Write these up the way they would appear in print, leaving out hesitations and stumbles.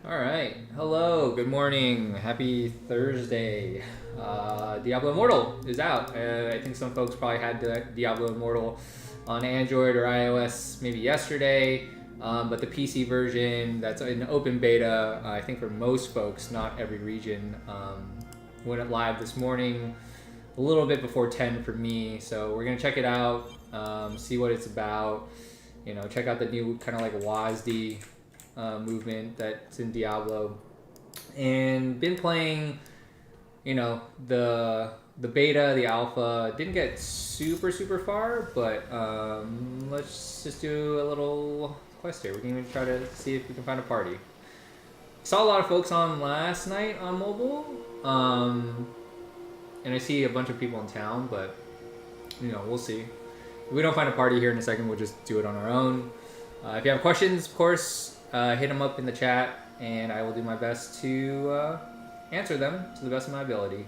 Alright, hello, good morning, happy Thursday. Diablo Immortal is out. I think some folks probably had Diablo Immortal on Android or iOS maybe yesterday, but the PC version that's in open beta, I think for most folks, not every region, went live this morning, a little bit before 10 for me, so we're going to check it out, see what it's about, you know, check out the new kind of like WASD movement that's in Diablo, and been playing, you know, the beta, the alpha. Didn't get super far, but let's just do a little quest here. We can even try to see if we can find a party. Saw a lot of folks on last night on mobile, and I see a bunch of people in town, but you know, we'll see. If we don't find a party here in a second, we'll just do it on our own. If you have questions, of course, hit them up in the chat, and I will do my best to answer them to the best of my ability.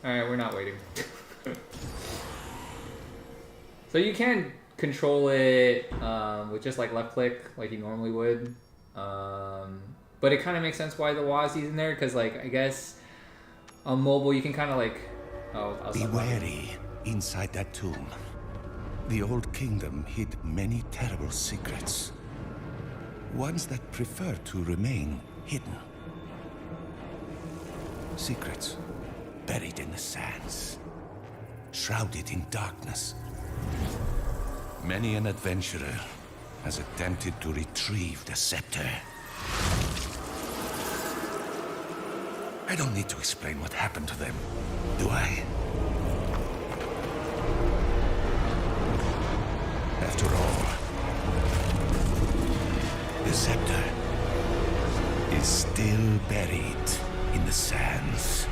Alright, we're not waiting. So you can control it with just like left click like you normally would. But it kind of makes sense why the WASD's in there, because like I guess on mobile you can kind of like... Be wary inside that tomb. The old kingdom hid many terrible secrets. Ones that prefer to remain hidden. Secrets buried in the sands. Shrouded in darkness. Many an adventurer has attempted to retrieve the scepter. I don't need to explain what happened to them, do I? After all, the scepter is still buried in the sands.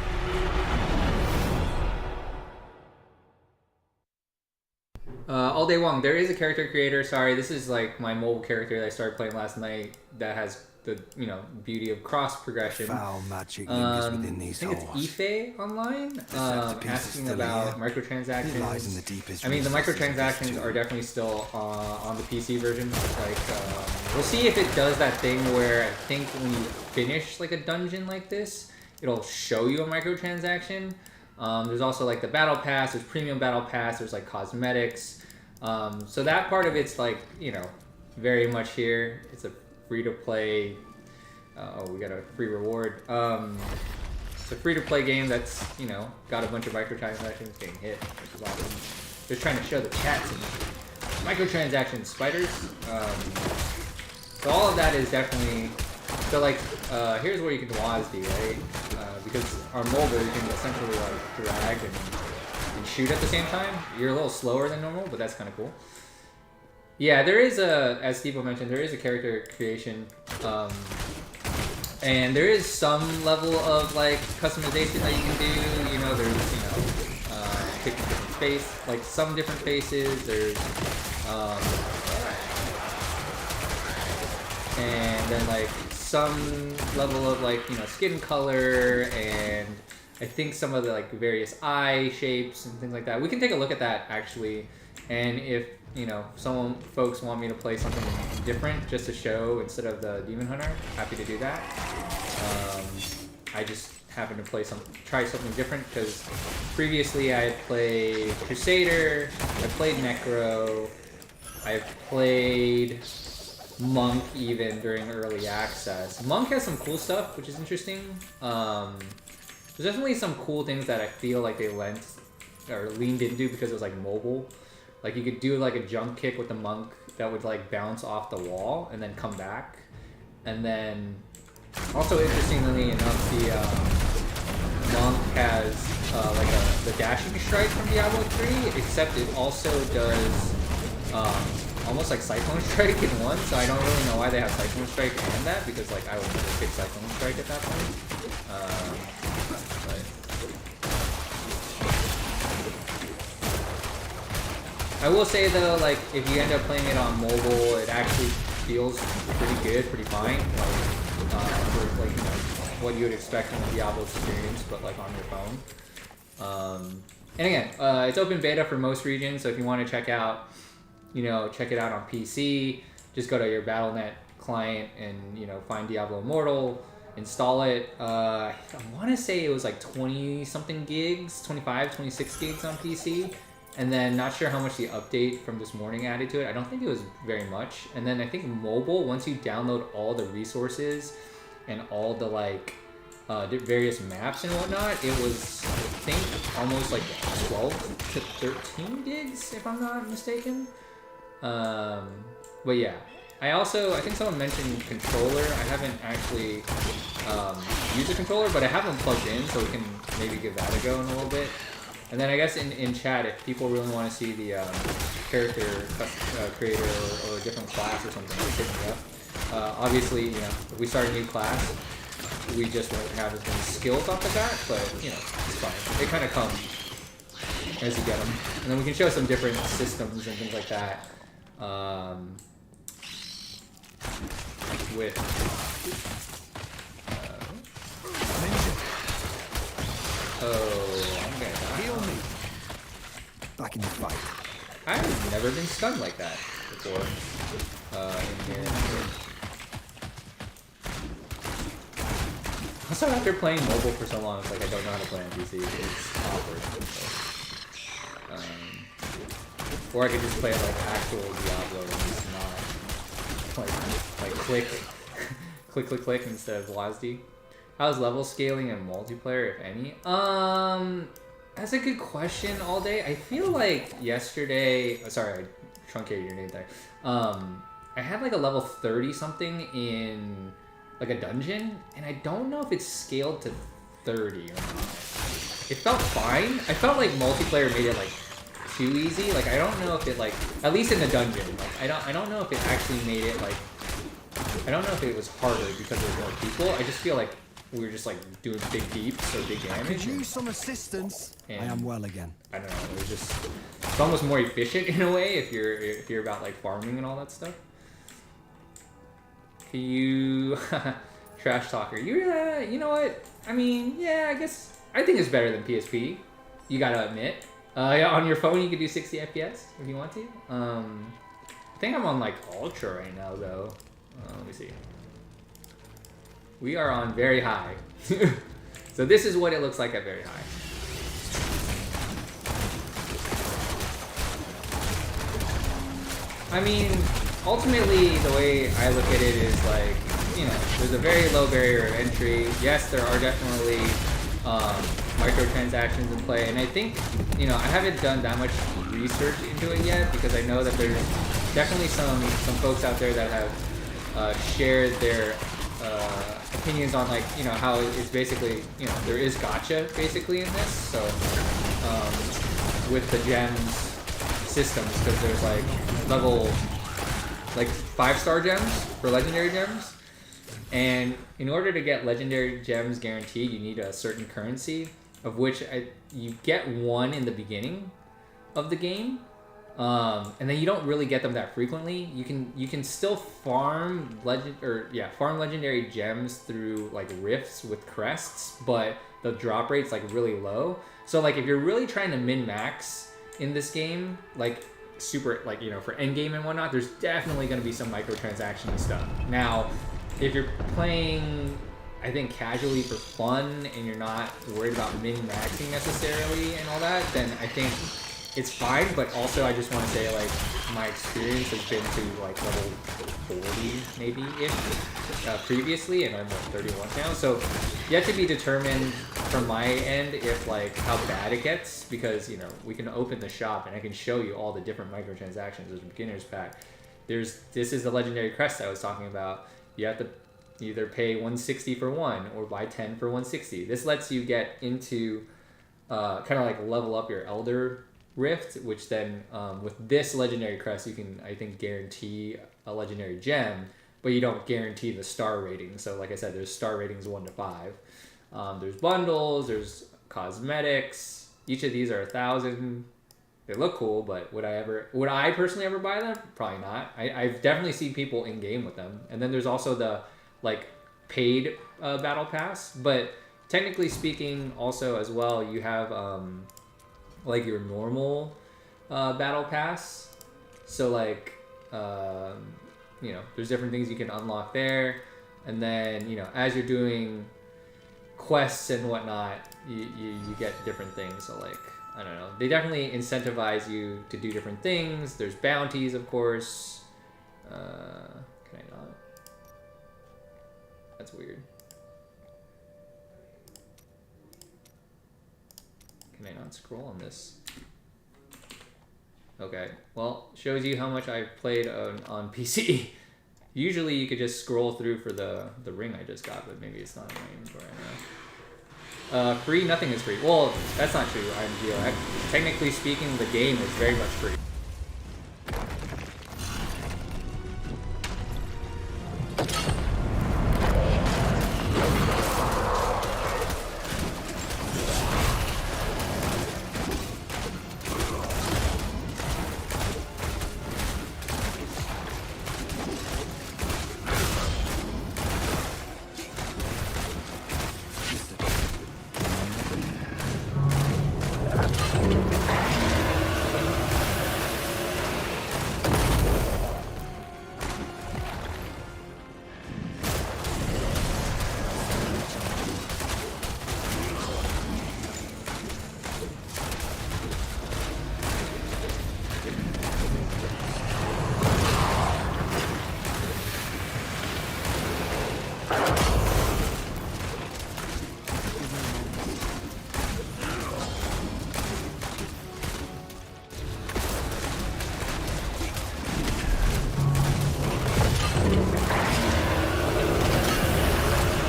All Day Wong, there is a character creator. Sorry, this is like my mobile character that I started playing last night that has the, you know, beauty of cross progression. Foul magic lingers within these I think it's Ife online, asking about microtransactions. I mean, the microtransactions are definitely still on the PC version. Like, we'll see if it does that thing where I think when you finish like a dungeon like this, it'll show you a microtransaction. There's also like the battle pass, there's premium battle pass, there's like cosmetics. So that part of it's like, you know, very much here. It's a free-to-play, we got a free reward. It's a free-to-play game that's, you know, got a bunch of microtransactions getting hit, which is awesome. Just trying to show the chat some microtransaction spiders. So all of that is definitely, so like, here's where you can WASD, right? Because on mobile you can essentially like drag and shoot at the same time. You're a little slower than normal, but that's kind of cool. Yeah, there is a, as Steve mentioned, there is a character creation, and there is some level of like customization that you can do. You know, there's, you know, picking different face, like some different faces. There's, and then like some level of like, you know, skin color, and I think some of the like various eye shapes and things like that. We can take a look at that actually, and if, you know, folks want me to play something different just to show instead of the Demon Hunter, happy to do that. I just happened to try something different because previously I had played Crusader, I played Necro, I played Monk even during early access. Monk has some cool stuff, which is interesting. There's definitely some cool things that I feel like they leaned into because it was like mobile. Like you could do like a jump kick with the monk that would like bounce off the wall and then come back. And then also interestingly enough, the monk has like the dashing strike from Diablo 3, except it also does almost like Cyclone Strike in one. So I don't really know why they have Cyclone Strike and that, because like I would never pick Cyclone Strike at that point. I will say though, like if you end up playing it on mobile, it actually feels pretty good, pretty fine. Like, for like, you know, what you would expect from a Diablo experience, but like on your phone. And again, it's open beta for most regions, so if you want to check out, check it out on PC, just go to your Battle.net client and, find Diablo Immortal, install it. I want to say it was like 20-something gigs, 25, 26 gigs on PC. And then not sure how much the update from this morning added to it. I don't think it was very much. And then I think mobile, once you download all the resources and all the various maps and whatnot, it was, I think, almost like 12 to 13 gigs, if I'm not mistaken. But yeah, I think someone mentioned controller. I haven't actually used a controller, but I have them plugged in, so we can maybe give that a go in a little bit. And then I guess in chat, if people really want to see the character creator or a different class or something, just hit me up. Obviously, if we start a new class, we just won't have as many skills off the bat, but, it's fine. They kind of come as you get them. And then we can show some different systems and things like that. With... I'm gonna die. Heal me. Back in the fight. I've never been stunned like that before. In here. Also, after playing mobile for so long, it's like I don't know how to play on PC. It's awkward. So, or I could just play like actual Diablo and just not like click, click instead of WASD. How's level scaling in multiplayer, if any? That's a good question all day. I feel like yesterday, sorry, I truncated your name there. I had like a level 30 something in like a dungeon, and I don't know if it's scaled to 30 or not. It felt fine. I felt like multiplayer made it like too easy. Like I don't know if it like, at least in the dungeon, like I don't know if it actually made it like, I don't know if it was harder because there were more people. I just feel like we were just like doing big deeps or big damage. Could use some assistance. I am well again. I don't know. It was just, it's almost more efficient in a way if you're about like farming and all that stuff. Can you trash talker? You know what? I mean, yeah, I think it's better than PSP. You gotta admit. Yeah, on your phone you can do 60 FPS if you want to. I think I'm on like ultra right now though. Let me see. We are on very high. So this is what it looks like at very high. I mean, ultimately, the way I look at it is like, there's a very low barrier of entry. Yes, there are definitely microtransactions in play, and I think, I haven't done that much research into it yet because I know that there's definitely some folks out there that have shared their opinions on like, how it's basically, there is gacha basically in this. So with the gems systems, because there's like level like 5-star gems for legendary gems, and in order to get legendary gems guaranteed, you need a certain currency, of which you get one in the beginning of the game. And then you don't really get them that frequently. You can still farm legendary gems through like rifts with crests, but the drop rate's like really low. So like if you're really trying to min-max in this game, like super like for end game and whatnot, there's definitely going to be some microtransaction and stuff. Now, if you're playing, I think casually for fun and you're not worried about min-maxing necessarily and all that, then I think it's fine, but also I just want to say, like, my experience has been to, like, level 40, maybe-ish, previously, and I'm, like, 31 now, so yet to be determined from my end if, like, how bad it gets, because, we can open the shop, and I can show you all the different microtransactions. There's a beginner's pack. This is the legendary crest I was talking about. You have to either pay 160 for one, or buy 10 for 160. This lets you get into, kind of, like, level up your Elder Rift, which then with this legendary crest you can, I think, guarantee a legendary gem, but you don't guarantee the star rating. So like I said, there's star ratings 1 to 5. There's bundles, there's cosmetics. Each of these are 1,000. They look cool, but would I personally ever buy them? Probably not. I've definitely seen people in game with them. And then there's also the like paid battle pass, but technically speaking, also as well, you have like your normal battle pass. So like you know, there's different things you can unlock there, and then you know, as you're doing quests and whatnot, you get different things. So like, I don't know, they definitely incentivize you to do different things. There's bounties, of course. Can I not? That's weird. Can I not scroll on this? Okay, well, shows you how much I've played on PC. Usually you could just scroll through for the ring I just got, but maybe it's not in my inventory right now. Free? Nothing is free. Well, that's not true, technically speaking, the game is very much free.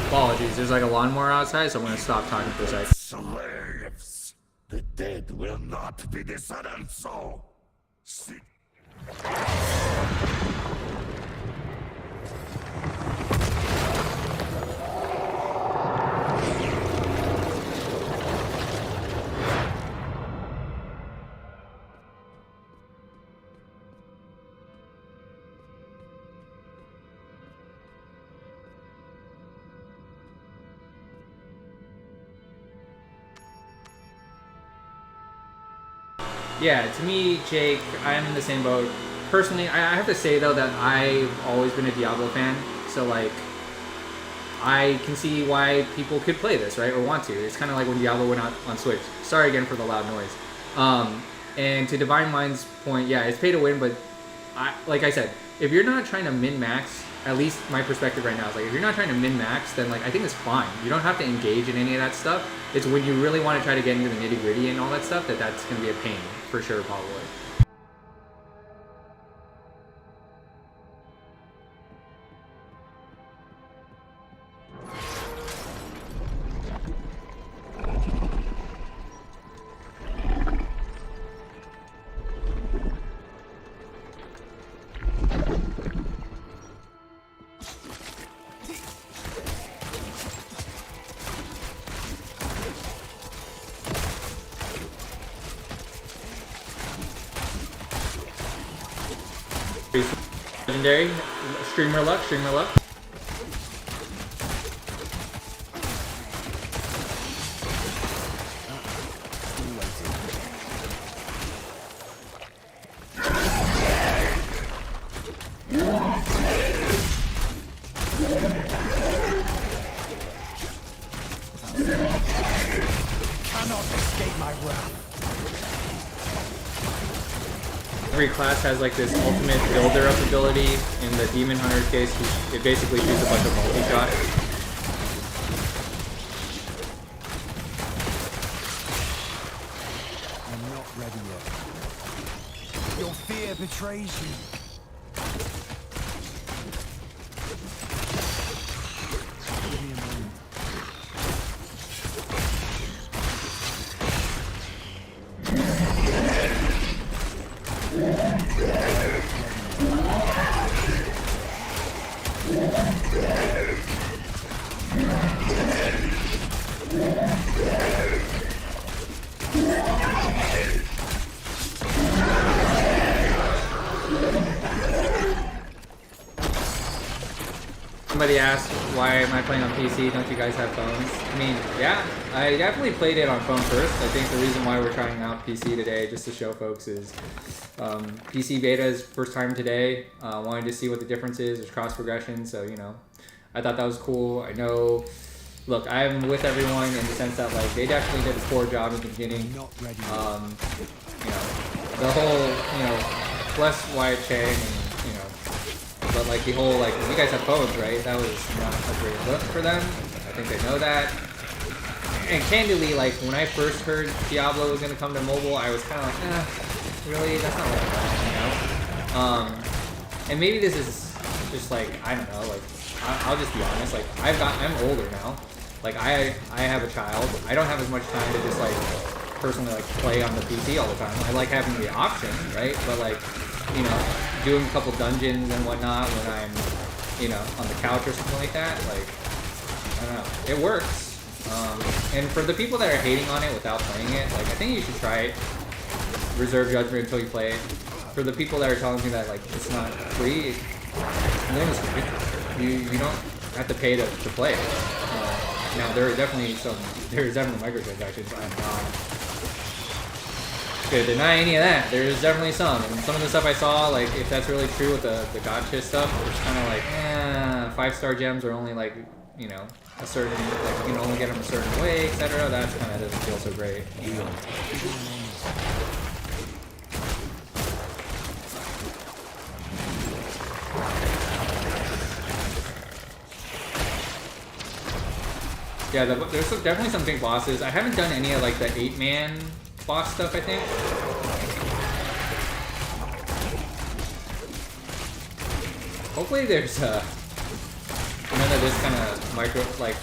Apologies, there's like a lawnmower outside, so I'm gonna stop talking for a second. Slaves! The dead will not be dishonored, so... Yeah, to me, Jake, I'm in the same boat. Personally, I have to say, though, that I've always been a Diablo fan. So, like, I can see why people could play this, right? Or want to. It's kind of like when Diablo went out on Switch. Sorry again for the loud noise. And to Divine Mind's point, yeah, it's pay to win, but like I said, if you're not trying to min-max, at least my perspective right now is like, if you're not trying to min-max, then like I think it's fine. You don't have to engage in any of that stuff. It's when you really want to try to get into the nitty-gritty and all that stuff that's going to be a pain, for sure, probably. Legendary, streamer luck, streamer luck. Cannot escape my wrath. Every class has like this ultimate builder up ability. In the Demon Hunter's case, it basically shoots a bunch of multi-shot. I'm not ready yet. Your fear betrays you. Give me a moment. Somebody asked why am I playing on PC? Don't you guys have phones? I mean, yeah, I definitely played it on phone first. I think the reason why we're trying out PC today, just to show folks, is PC beta is first time today. Wanted to see what the difference is. There's cross progression, so you know, I thought that was cool. I know. Look, I'm with everyone in the sense that like they definitely did a poor job at the beginning. Not ready. You know, the whole, you know, bless Wyatt Chang, and, you know, but like the whole, like, you guys have phones, right? That was not a great look for them. I think they know that. And candidly, like, when I first heard Diablo was gonna come to mobile, I was kind of like, really? That's not what I want, you know? And maybe this is just like, I don't know, like, I'll just be honest, like, I'm older now. Like, I have a child. I don't have as much time to just, like, personally, like, play on the PC all the time. I like having the option, right? But, like, you know, doing a couple dungeons and whatnot when I'm, you know, on the couch or something like that, like, I don't know. It works. And for the people that are hating on it without playing it, like, I think you should try it. Reserve judgment until you play it. For the people that are telling me that, like, it's not free, it's free. You don't have to pay to play it. Now there's definitely microtransactions. I'm not gonna deny any of that. There's definitely some, and some of the stuff I saw, like if that's really true with the gotcha stuff, it's kind of like, 5-star gems are only like, you know, a certain, like you can only get them a certain way, etc. That's kind of doesn't feel so great. Yeah, there's definitely some big bosses. I haven't done any of like the 8-man boss stuff, I think. Hopefully there's none of this kind of micro, like,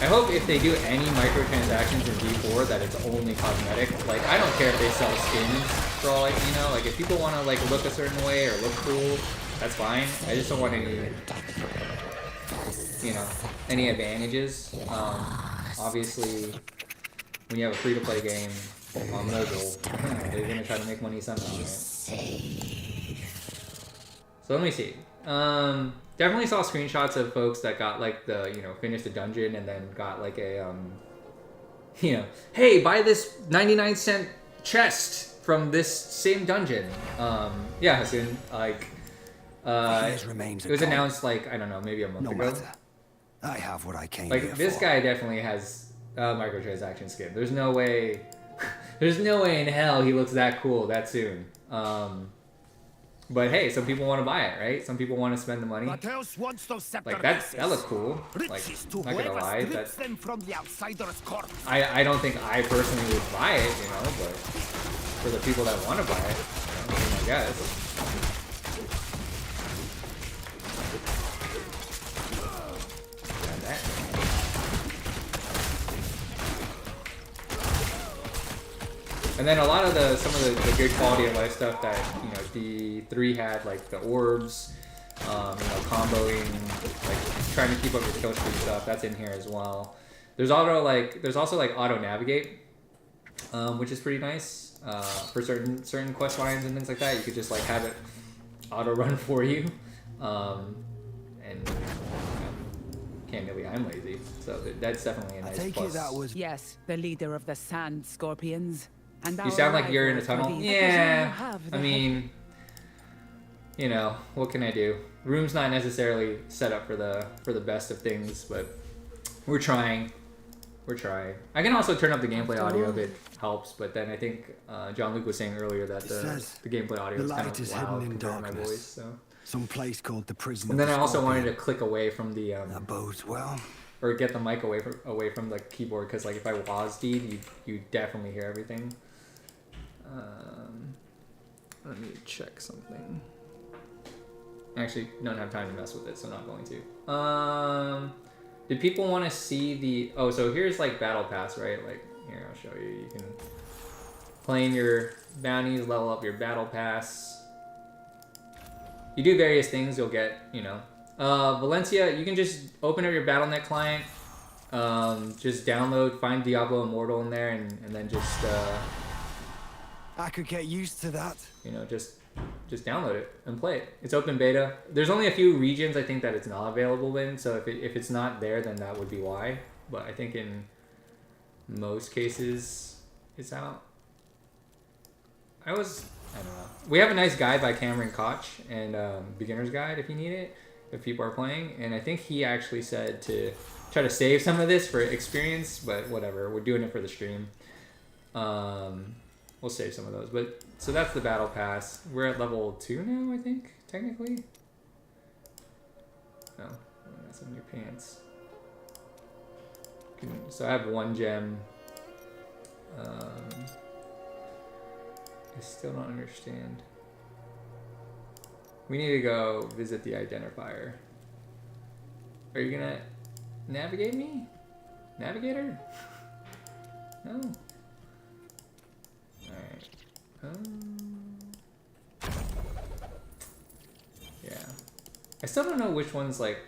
I hope if they do any microtransactions in D4 that it's only cosmetic. Like, I don't care if they sell skins for all, like, you know, like if people want to like look a certain way or look cool, that's fine. I just don't want any, you know, any advantages. Obviously, when you have a free-to-play game on mobile, they're gonna try to make money somehow, right? So let me see. Definitely saw screenshots of folks that got like the, you know, finished the dungeon and then got like a, you know, hey, buy this 99-cent chest from this same dungeon. Yeah, soon, like, it was announced like, I don't know, maybe a month ago. I have what I came like here this for. guy definitely has a microtransaction skin. There's no way, there's no way in hell he looks that cool that soon. But hey, some people want to buy it, right? Some people want to spend the money. Like that looks cool. Like, I'm not gonna lie, I don't think I personally would buy it, you know, but for the people that want to buy it, you know, I guess. And then a lot of some of the good quality of life stuff that, you know, D3 had, like the orbs, you know, comboing, like trying to keep up your kill streak stuff, that's in here as well. There's also like auto navigate, which is pretty nice for certain quest lines and things like that. You could just like have it auto run for you, and you know, candidly, I'm lazy, so that's definitely a nice I take plus. it that was Yes, the leader of the Sand Scorpions. And You sound like you're in a tunnel. Yeah, I mean, you know, what can I do? Room's not necessarily set up for the best of things, but we're trying. We're trying. I can also turn up the gameplay audio if it helps, but then I think John Luke was saying earlier that the gameplay audio is kind of loud compared to my voice. So some place called the Prison. And then I also wanted to click away from the that bodes well. or get the mic away from the keyboard, because like if I WASD, you definitely hear everything. Let me check something. Actually, don't have time to mess with it, so I'm not going to. Did people want to see the... Oh, so here's like Battle Pass, right? Like, here, I'll show you. You can claim your bounties, level up your Battle Pass. You do various things, you'll get, you know. Valencia, you can just open up your Battle.net client. Just download, find Diablo Immortal in there, and then just... I could get used to that. you know, just just download it and play it. It's open beta. There's only a few regions I think that it's not available in, so if it's not there, then that would be why. But I think in most cases, it's out. I don't know. We have a nice guide by Cameron Koch and beginner's guide if you need it, if people are playing. And I think he actually said to try to save some of this for experience, but whatever. We're doing it for the stream. We'll save some of those. But so that's the battle pass. We're at level 2 now, I think, technically. Oh, that's in your pants. So I have 1 gem. I still don't understand. We need to go visit the identifier. Are you gonna navigate me? Navigator? No. Alright. Yeah. I still don't know which ones, like...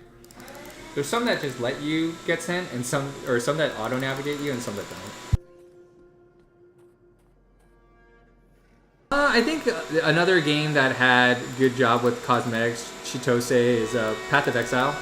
There's some that just let you get sent, and some that auto-navigate you, and some that don't. I think another game that had good job with cosmetics, Chitose, is Path of Exile.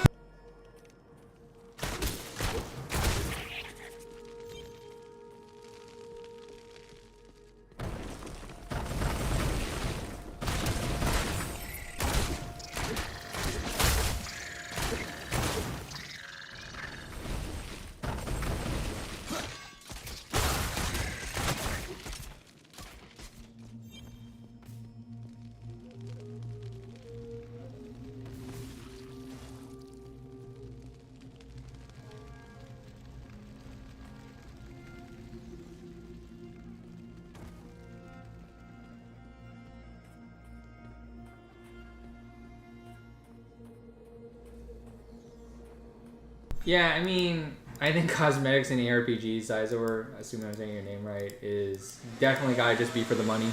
Yeah, I mean, I think cosmetics in ARPGs, Izor, assuming I'm saying your name right, is definitely gotta just be for the money.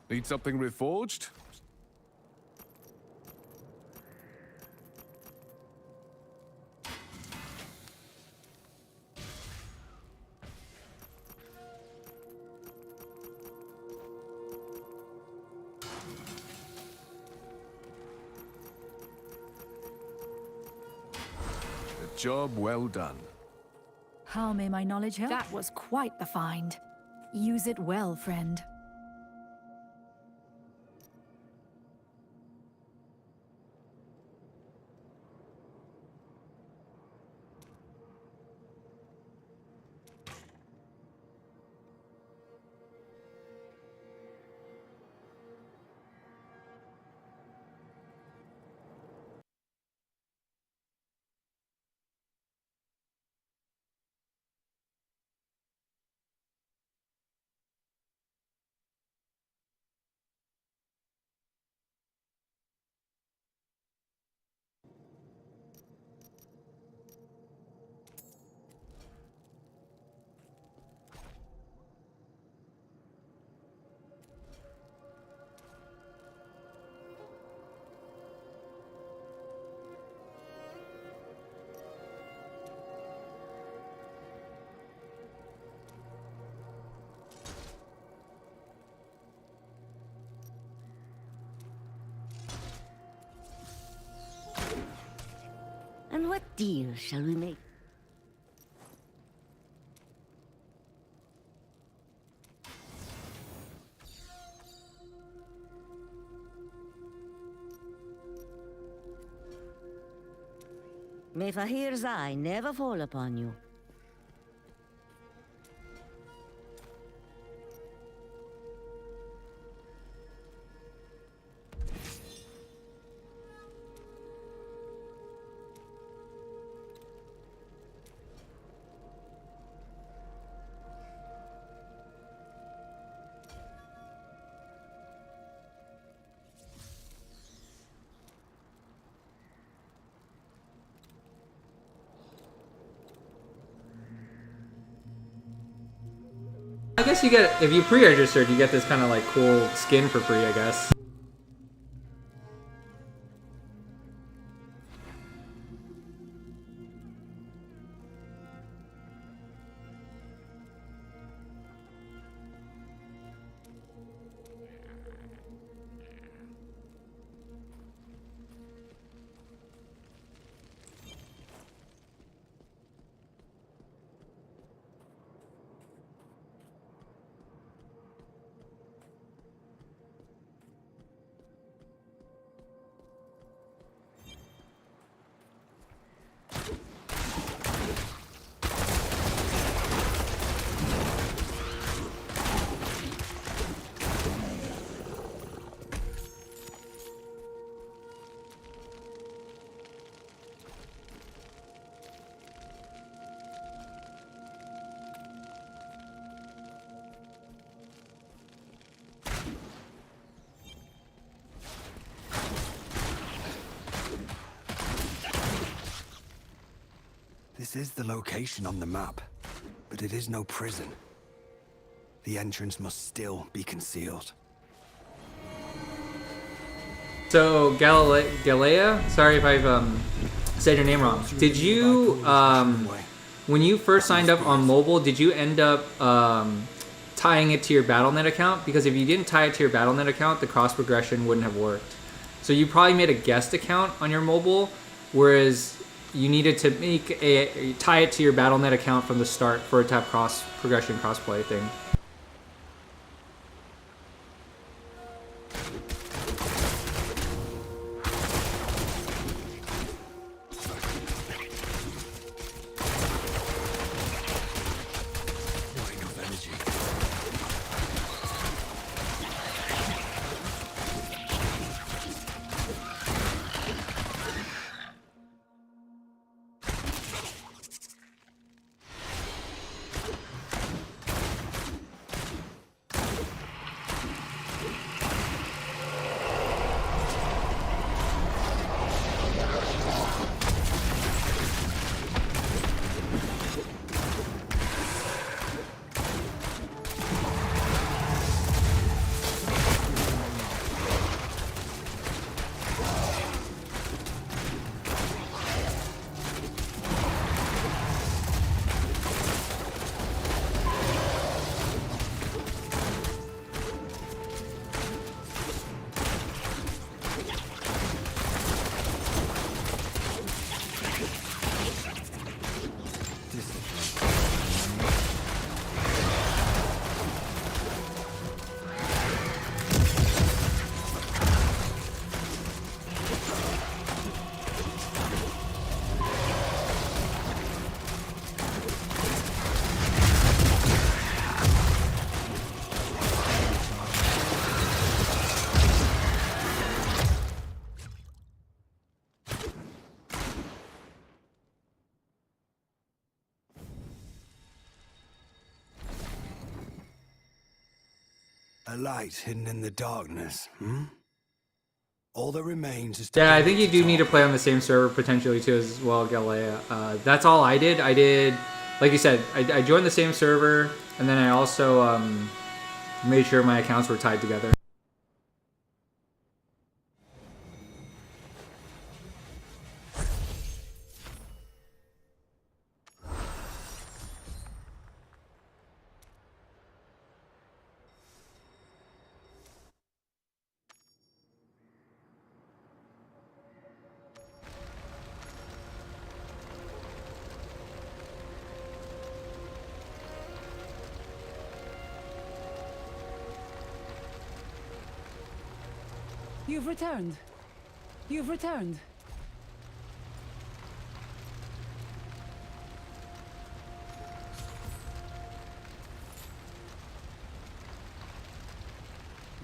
Need something reforged? Job well done. How may my knowledge help? That was quite the find. Use it well, friend. And what deal shall we make? May Fahir's eye never fall upon you. I guess you get, if you pre-registered, you get this kind of like cool skin for free, I guess. This is the location on the map, but it is no prison. The entrance must still be concealed. So Galea, sorry if I've said your name wrong. Did you when you first signed up on mobile, did you end up tying it to your BattleNet account? Because if you didn't tie it to your BattleNet account, the cross progression wouldn't have worked. So you probably made a guest account on your mobile, whereas you needed to tie it to your BattleNet account from the start for it to have cross progression, crossplay thing. A light hidden in the darkness, All that remains is... Yeah, I think you do need to play on the same server potentially too as well, Galea. That's all I did. I did, like you said, I joined the same server, and then I also made sure my accounts were tied together. You've returned. You've returned.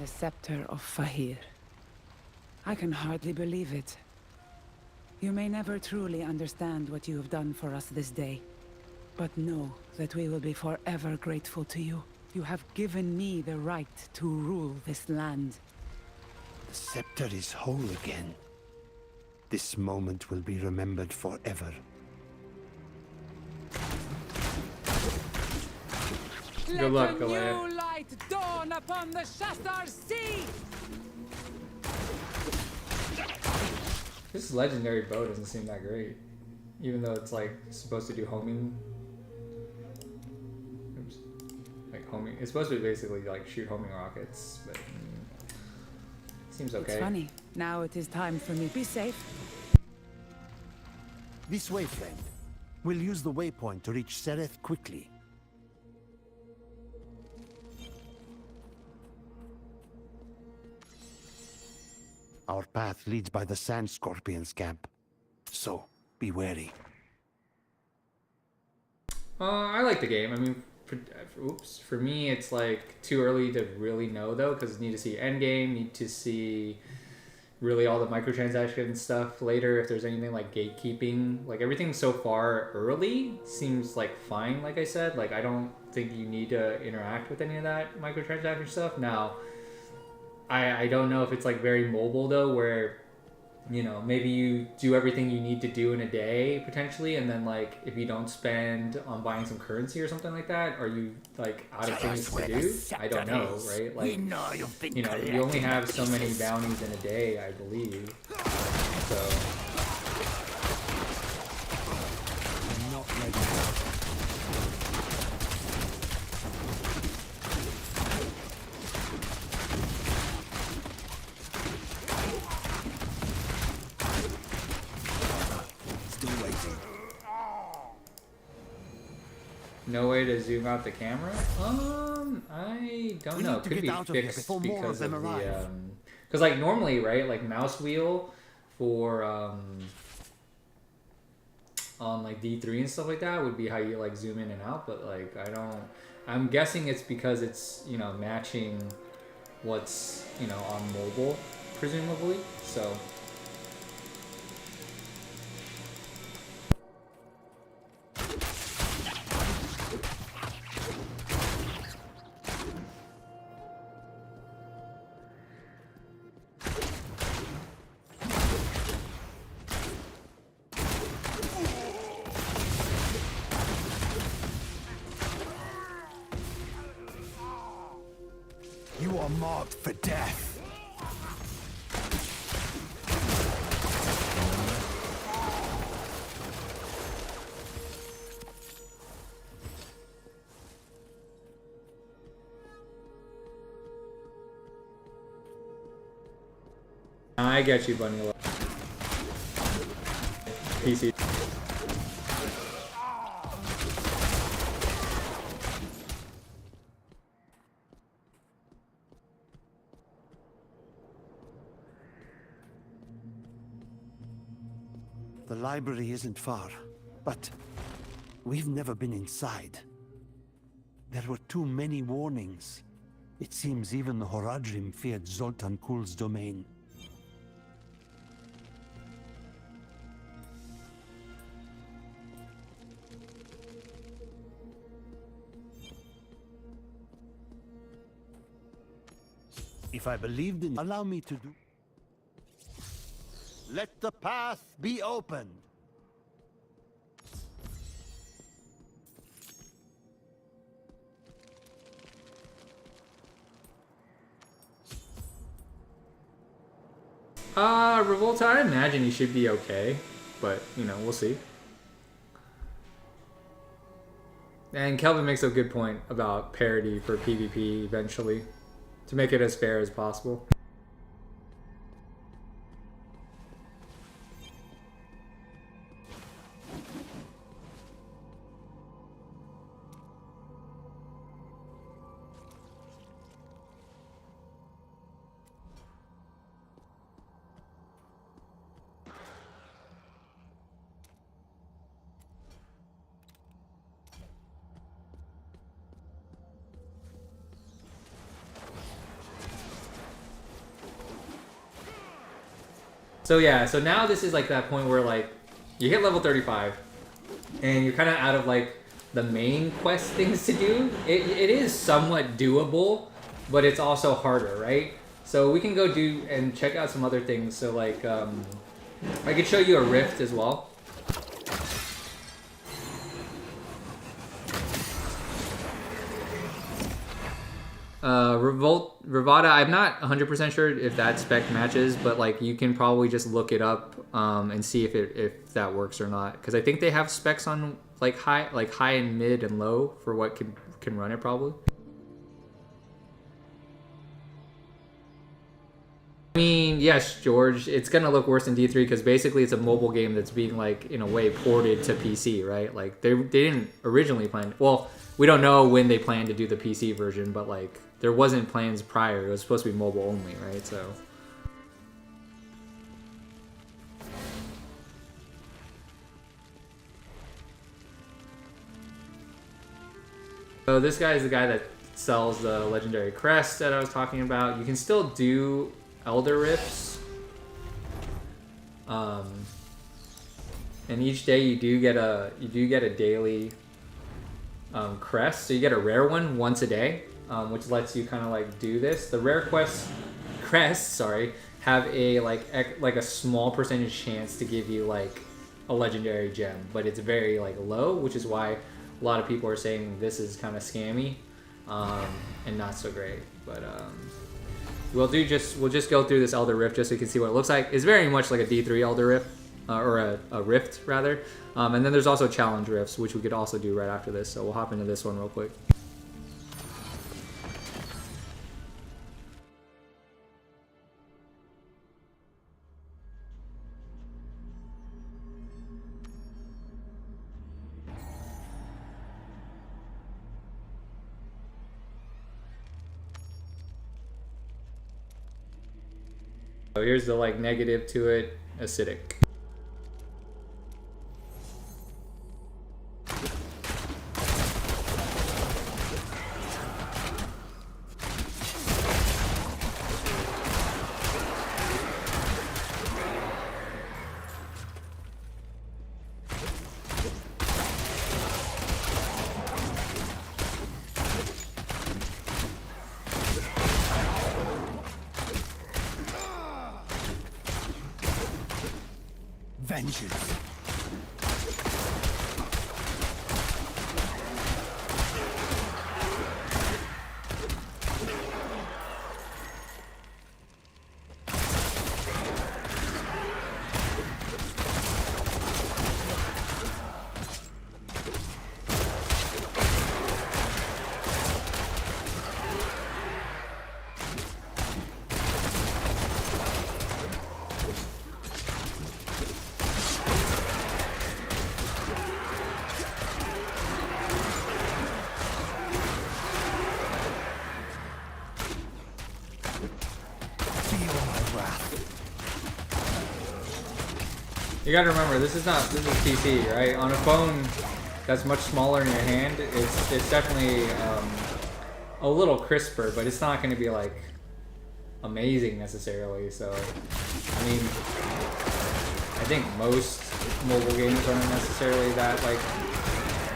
The scepter of Fahir. I can hardly believe it. You may never truly understand what you have done for us this day, but know that we will be forever grateful to you. You have given me the right to rule this land. The scepter is whole again. This moment will be remembered forever. Good luck, Let a Galea. new light dawn upon the Shastar Sea! This legendary bow doesn't seem that great, even though it's like supposed to do homing. Oops. Like homing, it's supposed to be basically like shoot homing rockets, but seems okay. It's funny. Now it is time for me. Be safe. This way, friend. We'll use the waypoint to reach Sereth quickly. Our path leads by the Sand Scorpion's camp. So, be wary. I like the game. I mean, for me, it's like too early to really know though, because need to see endgame, need to see really all the microtransaction stuff later. If there's anything like gatekeeping, like everything so far early seems like fine. Like I said, like I don't think you need to interact with any of that microtransaction stuff. Now, I don't know if it's like very mobile though, where you know, maybe you do everything you need to do in a day potentially, and then like if you don't spend on buying some currency or something like that, are you like out of things to do? I don't know, right? Like, you know, you only have so many bounties in a day, I believe. So I'm not ready. no way to zoom out the camera? I don't know. Could be fixed because of the because like normally, right? Like mouse wheel for on like D3 and stuff like that would be how you like zoom in and out, but like I'm guessing it's because it's, you know, matching what's, you know, on mobile presumably. So You are marked for death. I get you, Bunny. PC. The library isn't far, but we've never been inside. There were too many warnings. It seems even the Horadrim feared Zoltan Kul's domain. If I believed in, allow me to do. Let the path be opened. Revolta, I imagine he should be okay, but, you know, we'll see. And Kelvin makes a good point about parity for PvP eventually, to make it as fair as possible. So yeah, so now this is like that point where like you hit level 35 and you're kind of out of like the main quest things to do. It is somewhat doable, but it's also harder, right? So we can go do and check out some other things. So like I could show you a rift as well. Revada, I'm not 100% sure if that spec matches, but like you can probably just look it up and see if that works or not. Because I think they have specs on like high and mid and low for what can run it probably. I mean, yes, George, it's gonna look worse than D3 because basically it's a mobile game that's being like in a way ported to PC, right? Like they didn't originally plan. Well, we don't know when they plan to do the PC version, but like there wasn't plans prior. It was supposed to be mobile only, right? So this guy is the guy that sells the legendary crest that I was talking about. You can still do Elder Rifts. And each day you do get a daily crest. So you get a rare one once a day, which lets you kind of like do this. The rare crest have a like a small percentage chance to give you like a legendary gem, but it's very like low, which is why a lot of people are saying this is kind of scammy and not so great. But we'll just go through this Elder Rift just so you can see what it looks like. It's very much like a D3 Elder Rift, or a Rift rather. And then there's also challenge rifts, which we could also do right after this. So we'll hop into this one real quick. So here's the like negative to it, acidic. Vengeance. You gotta remember, this is PC, right? On a phone that's much smaller in your hand, it's definitely a little crisper, but it's not gonna be like amazing necessarily. So, I mean, I think most mobile games aren't necessarily that like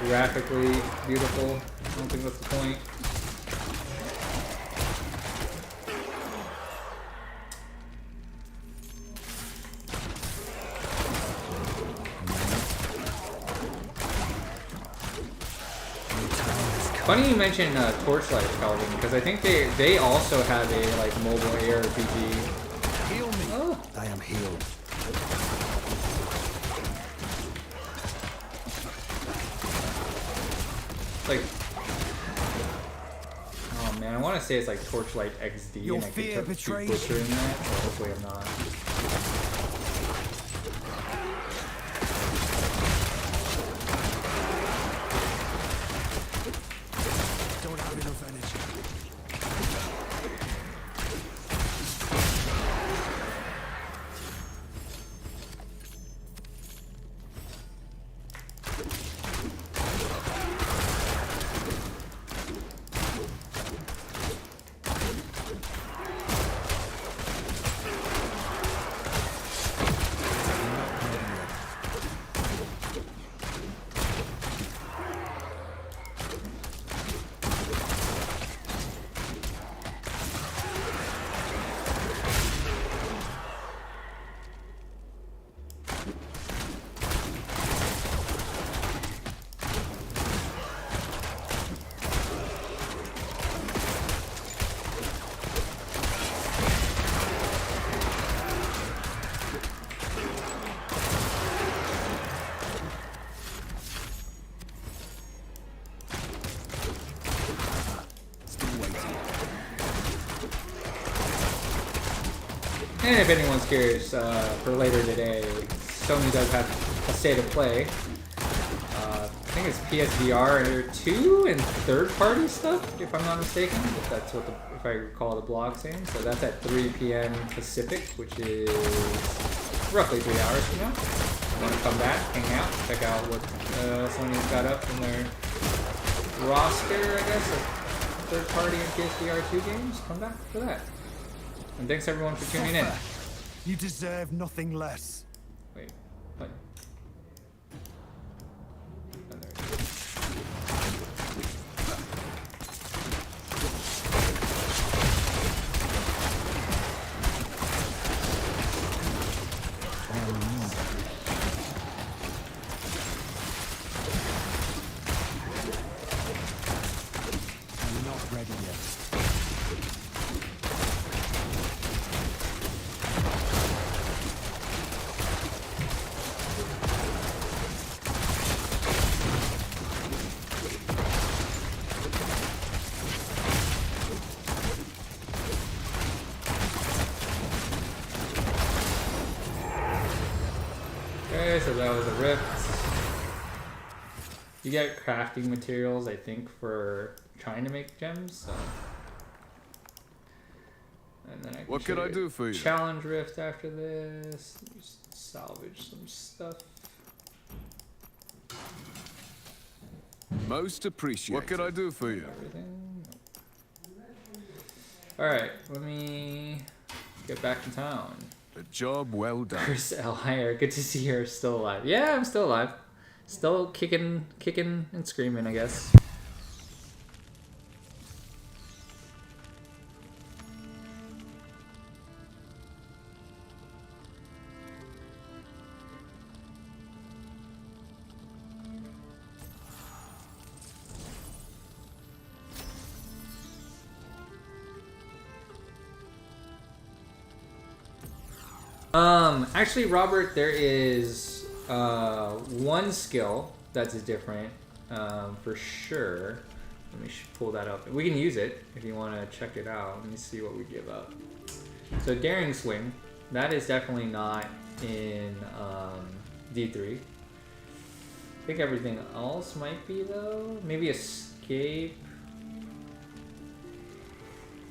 graphically beautiful. I don't think that's the point. Funny you mentioned Torchlight, Calvin, because I think they also have a like mobile ARPG. Heal me. Oh. I am healed. Like, oh man, I want to say it's like Torchlight XD, Your and I fear keep betrays butchering that. But hopefully I'm not. And if anyone's curious, for later today, Sony does have a state of play. I think it's PSVR 2 and third-party stuff, if I'm not mistaken. If that's what if I recall the blog saying. So that's at 3 p.m. Pacific, which is roughly 3 hours from now. You want to come back, hang out, check out what Sony's got up in their roster, I guess, of third-party and PSVR 2 games. Come back for that. And thanks everyone for tuning in. You deserve nothing less. Wait, what? Oh, there it is. ready yet. Okay, so that was a rift. You get crafting materials, I think, for trying to make gems. So. And then What can I do for you? Challenge rift after this. Just salvage some stuff. Most appreciated. What can I do for you? Everything. All right, let me get back to town. A job well done. Chris Elhire, good to see you're still alive. Yeah, I'm still alive. Still kicking and screaming, I guess. Actually, Robert, there is one skill that's different for sure. Let me pull that up. We can use it if you want to check it out. Let me see what we give up. So Daring Swing, that is definitely not in D3. I think everything else might be though. Maybe Escape.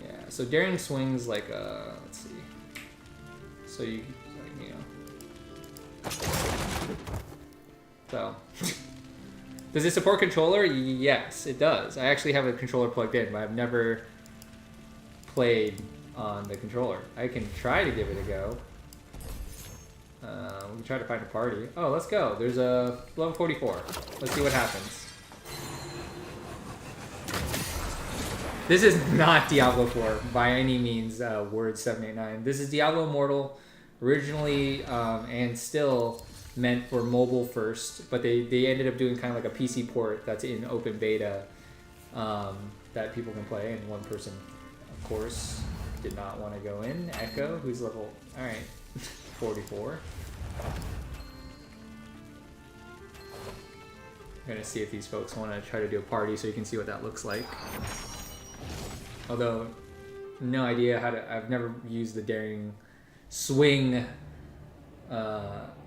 Yeah. So Daring Swing's like let's see. So you. So, does it support controller? Yes, it does. I actually have a controller plugged in, but I've never played on the controller. I can try to give it a go. We can try to find a party. Oh, let's go. There's a level 44. Let's see what happens. This is not Diablo 4 by any means, word 789. This is Diablo Immortal. Originally and still meant for mobile first, but they ended up doing kind of like a PC port that's in open beta that people can play, and one person, of course, did not want to go in. Echo, who's level, all right, 44. I'm gonna see if these folks want to try to do a party so you can see what that looks like. Although, no idea how to, I've never used the Daring Swing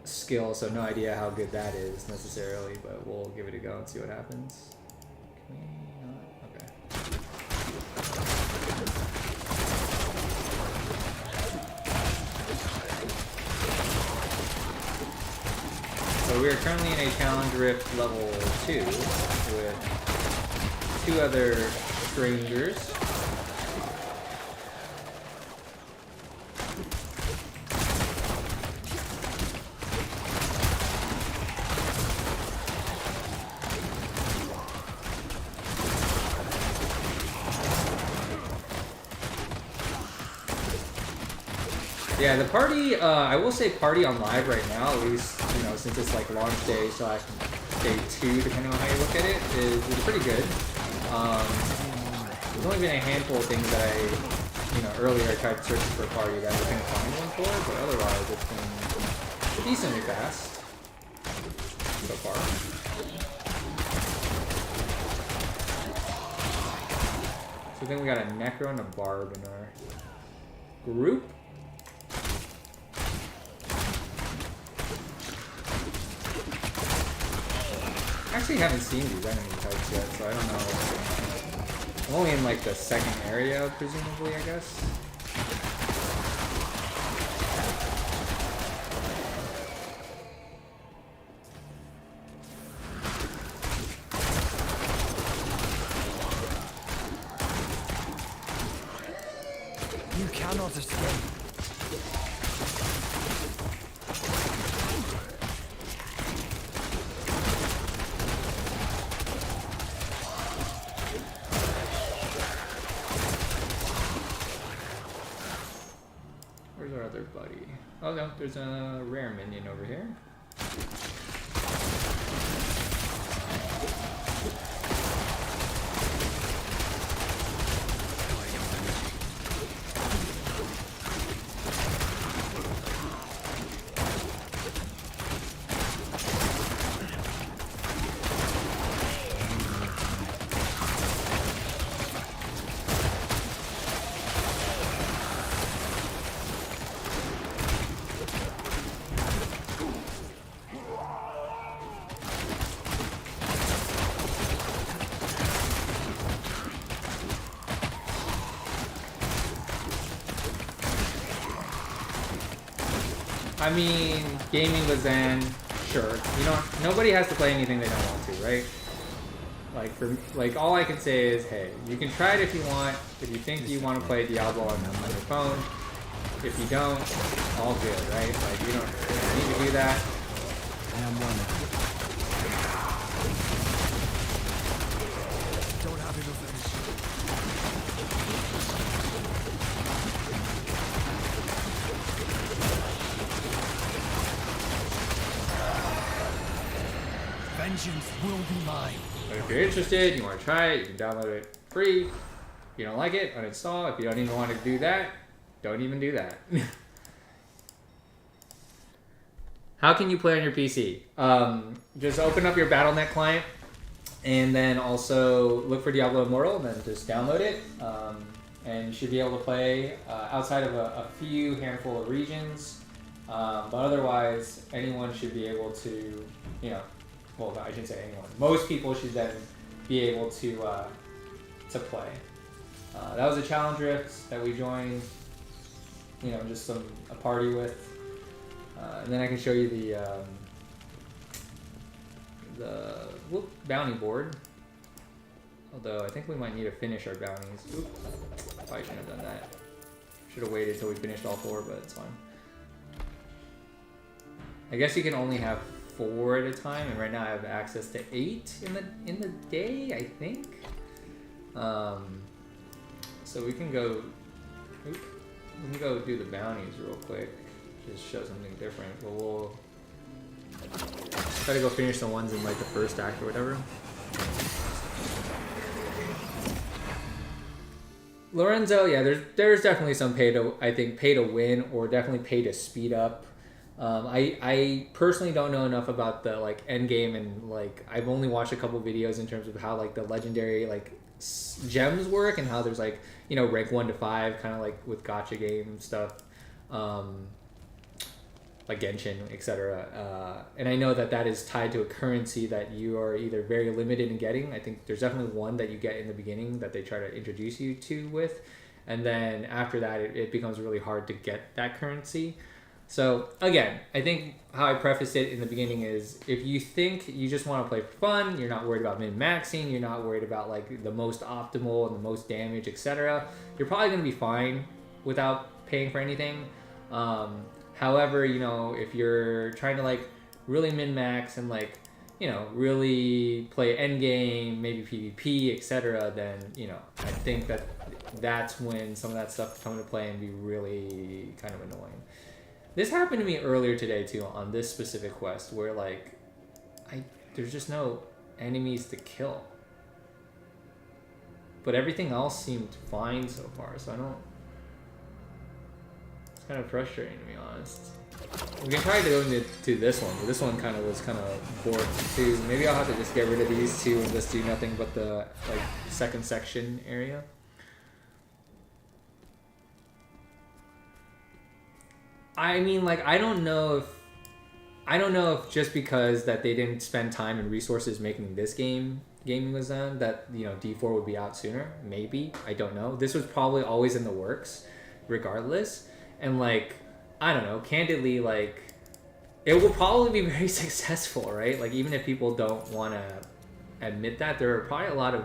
skill, so no idea how good that is necessarily, but we'll give it a go and see what happens. Can we not? Okay. So we are currently in a challenge rift level 2 with 2 other strangers. Yeah, the party, I will say party on live right now, at least, you know, since it's like launch day / day 2, depending on how you look at it, is pretty good. There's only been a handful of things that I, you know, earlier I tried searching for a party that I couldn't find one for, but otherwise it's been decently fast so far. So I think we got a Necro and a Barb in our group. I actually haven't seen these enemy types yet, so I don't know. I'm only in like the second area, presumably, I guess. You cannot escape. Where's our other buddy? Oh no, there's a rare minion over here. I mean, gaming with Zen, sure. You know, nobody has to play anything they don't want to, right? Like all I can say is, hey, you can try it if you want. If you think you want to play Diablo on your phone, if you don't, all good, right? Like you don't need to do that. I am one. Don't have enough energy. Vengeance will be mine. But if you're interested, you want to try it, you can download it free. If you don't like it, uninstall. If you don't even want to do that, don't even do that. How can you play on your PC? Just open up your Battle.net client and then also look for Diablo Immortal and then just download it. And you should be able to play outside of a few handful of regions. But otherwise, anyone should be able to, you know, well, I shouldn't say anyone. Most people should then be able to play. That was a challenge rift that we joined, you know, just a party with. And then I can show you the bounty board. Although I think we might need to finish our bounties. Oops, probably shouldn't have done that. Should have waited till we finished all 4, but it's fine. I guess you can only have 4 at a time, and right now I have access to 8 in the day, I think. So we can go do the bounties real quick. Just show something different. But we'll try to go finish the ones in like the first act or whatever. Lorenzo, yeah, there's definitely some pay to win or definitely pay to speed up. I personally don't know enough about the like end game, and like I've only watched a couple videos in terms of how like the legendary like gems work and how there's like, you know, rank 1 to 5 kind of like with gacha game stuff, like Genshin, etc. And I know that is tied to a currency that you are either very limited in getting. I think there's definitely one that you get in the beginning that they try to introduce you to with, and then after that it becomes really hard to get that currency. So again, I think how I prefaced it in the beginning is if you think you just want to play for fun, you're not worried about min-maxing, you're not worried about like the most optimal and the most damage, etc., you're probably going to be fine without paying for anything. However, you know, if you're trying to like really min-max and like, you know, really play endgame, maybe PvP, etc., then, you know, I think that's when some of that stuff come into play and be really kind of annoying. This happened to me earlier today too on this specific quest where like there's just no enemies to kill. But everything else seemed fine so far, so it's kind of frustrating to be honest. We can try to go into this one, but this one was kind of boring too. Maybe I'll have to just get rid of these two and just do nothing but the like second section area. I mean, like, I don't know if just because that they didn't spend time and resources making this gaming with them, that, you know, D4 would be out sooner. Maybe. I don't know. This was probably always in the works, regardless. And, like, I don't know. Candidly, like, it will probably be very successful, right? Like, even if people don't want to admit that, there are probably a lot of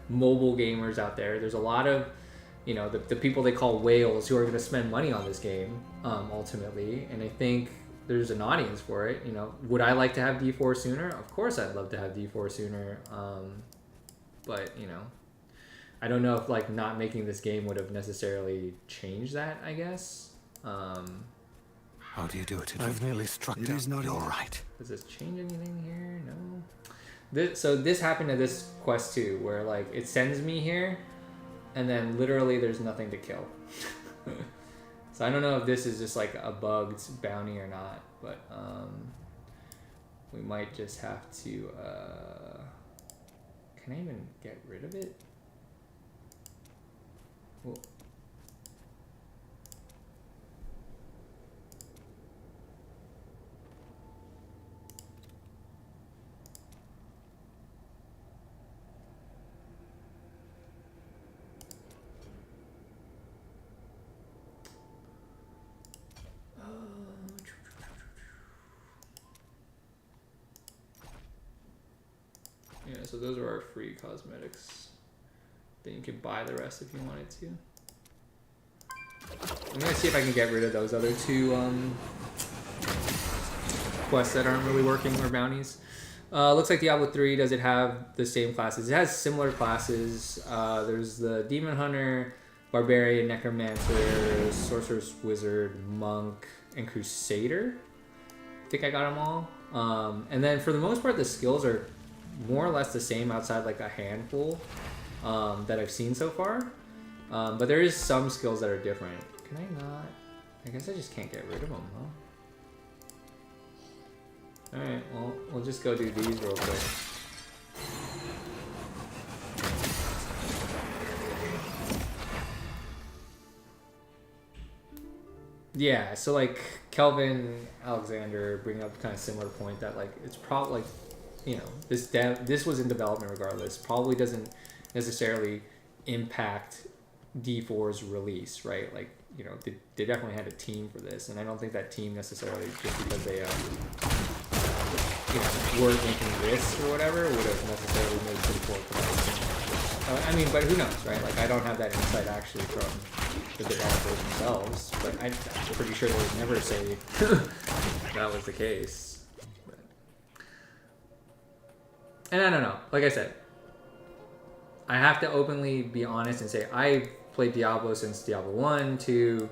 mobile gamers out there. There's a lot of, you know, the people they call whales who are going to spend money on this game, ultimately. And I think there's an audience for it. You know, would I like to have D4 sooner? Of course I'd love to have D4 sooner. But, you know, I don't know if, like, not making this game would have necessarily changed that, I guess. How do you do it? I've nearly struck down. It is not all right. Does this change anything here? No. So this happened to this quest, too, where, like, it sends me here, and then literally there's nothing to kill. So I don't know if this is just like a bugged bounty or not, but we might just have to can I even get rid of it? Well, Yeah, so those are our free cosmetics. Then you can buy the rest if you wanted to. I'm gonna see if I can get rid of those other two quests that aren't really working, or bounties. Looks like Diablo 3 doesn't have the same classes. It has similar classes. There's the Demon Hunter, Barbarian, Necromancer, Sorceress, Wizard, Monk, and Crusader. I think I got them all. And then for the most part, the skills are more or less the same outside like a handful that I've seen so far. But there is some skills that are different. Can I not? I guess I just can't get rid of them, huh? Alright, well, we'll just go do these real quick. Yeah, so like Kelvin, Alexander bring up kind of similar point that like it's probably like, you know, this was in development regardless. Probably doesn't necessarily impact D4's release, right? Like, you know, they definitely had a team for this, and I don't think that team necessarily, just because they you know, weren't making this or whatever, would have necessarily made D4 for I mean, but who knows, right? Like, I don't have that insight actually from the developers themselves, but I'm pretty sure they would never say that was the case. But... And I don't know. Like I said, I have to openly be honest and say I've played Diablo since Diablo 1, 2,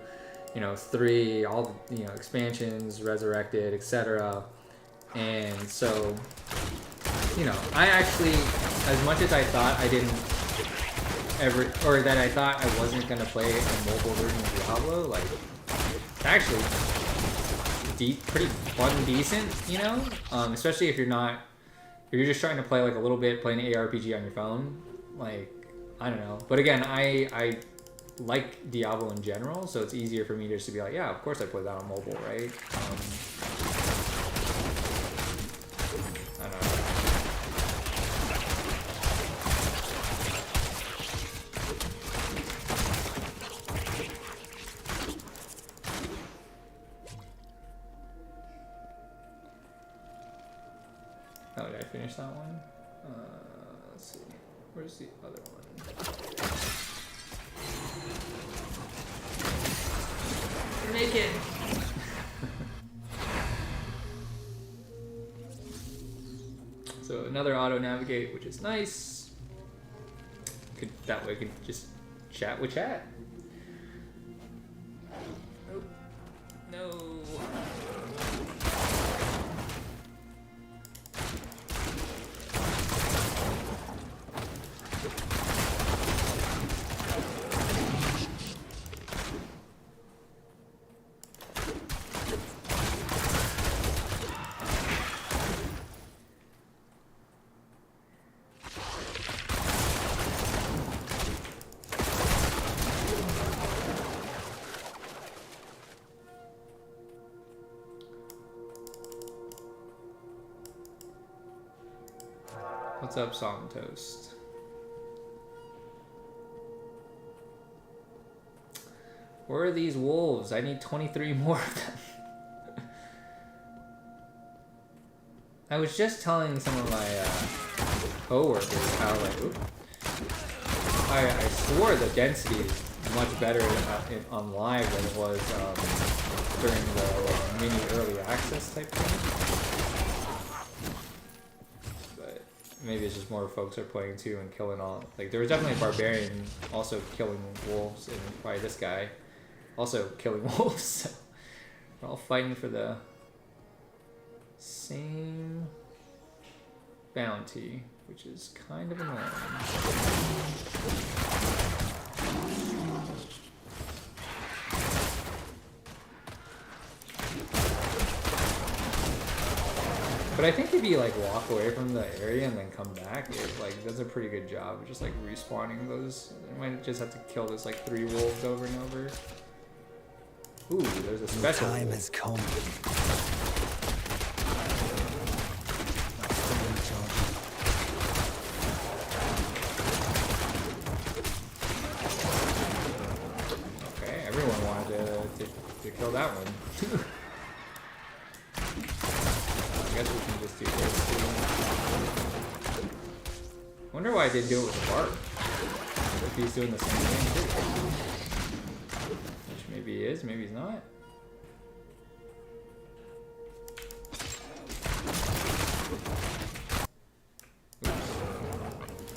you know, 3, all the, you know, expansions, Resurrected, etc. And so, you know, I actually, as much as I thought I didn't ever, or that I thought I wasn't gonna play a mobile version of Diablo, like, it's actually pretty fun, decent, you know, especially if you're not, if you're just trying to play like a little bit, playing an ARPG on your phone, like, I don't know. But again, I like Diablo in general, so it's easier for me just to be like, yeah, of course I play that on mobile, right? I don't know. Oh, did I finish that one? Let's see. Where's the other one? Make it! So another auto navigate, which is nice. That way I can just chat with chat. Nope. No. What's up, Salt and Toast? Where are these wolves? I need 23 more of them. I was just telling some of my co-workers how, like, I swore the density is much better on live than it was during the mini early access type thing. Maybe it's just more folks are playing too and killing all. Like, there was definitely a barbarian also killing wolves, and probably this guy also killing wolves. So we're all fighting for the same bounty, which is kind of annoying. But I think if you like walk away from the area and then come back, it like does a pretty good job of just like respawning those. You might just have to kill this like 3 wolves over and over. Ooh, there's a special. The time has come. Okay, everyone wanted to kill that one. I guess we can just do this too. Wonder why I didn't do it with the Bard. If he's doing the same thing too. Which maybe he is, maybe he's not. Oops.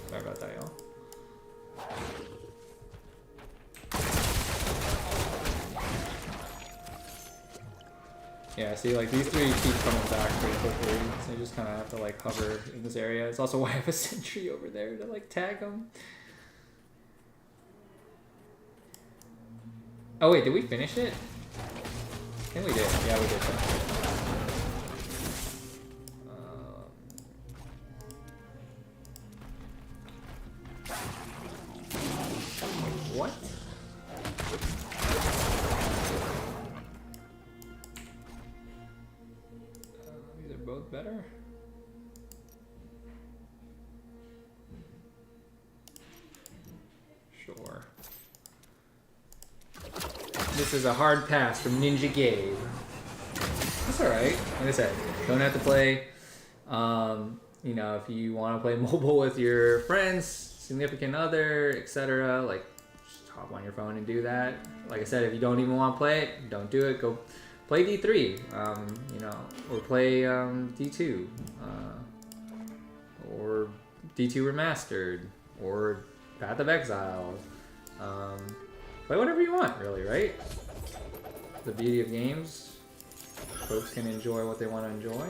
Sorry about that, y'all. Yeah, see, like, these three keep coming back pretty quickly, so you just kind of have to, like, hover in this area. It's also why I have a sentry over there to, like, tag them. Oh, wait, did we finish it? I think we did. Yeah, we did finish it. What? These are both better. Sure. This is a hard pass from Ninja Gabe. That's alright. Like I said, don't have to play. You know, if you want to play mobile with your friends, significant other, etc., like, just hop on your phone and do that. Like I said, if you don't even want to play it, don't do it. Go play D3, you know, or play D2, or D2 Remastered, or Path of Exile. Play whatever you want, really, right? The beauty of games. Folks can enjoy what they want to enjoy.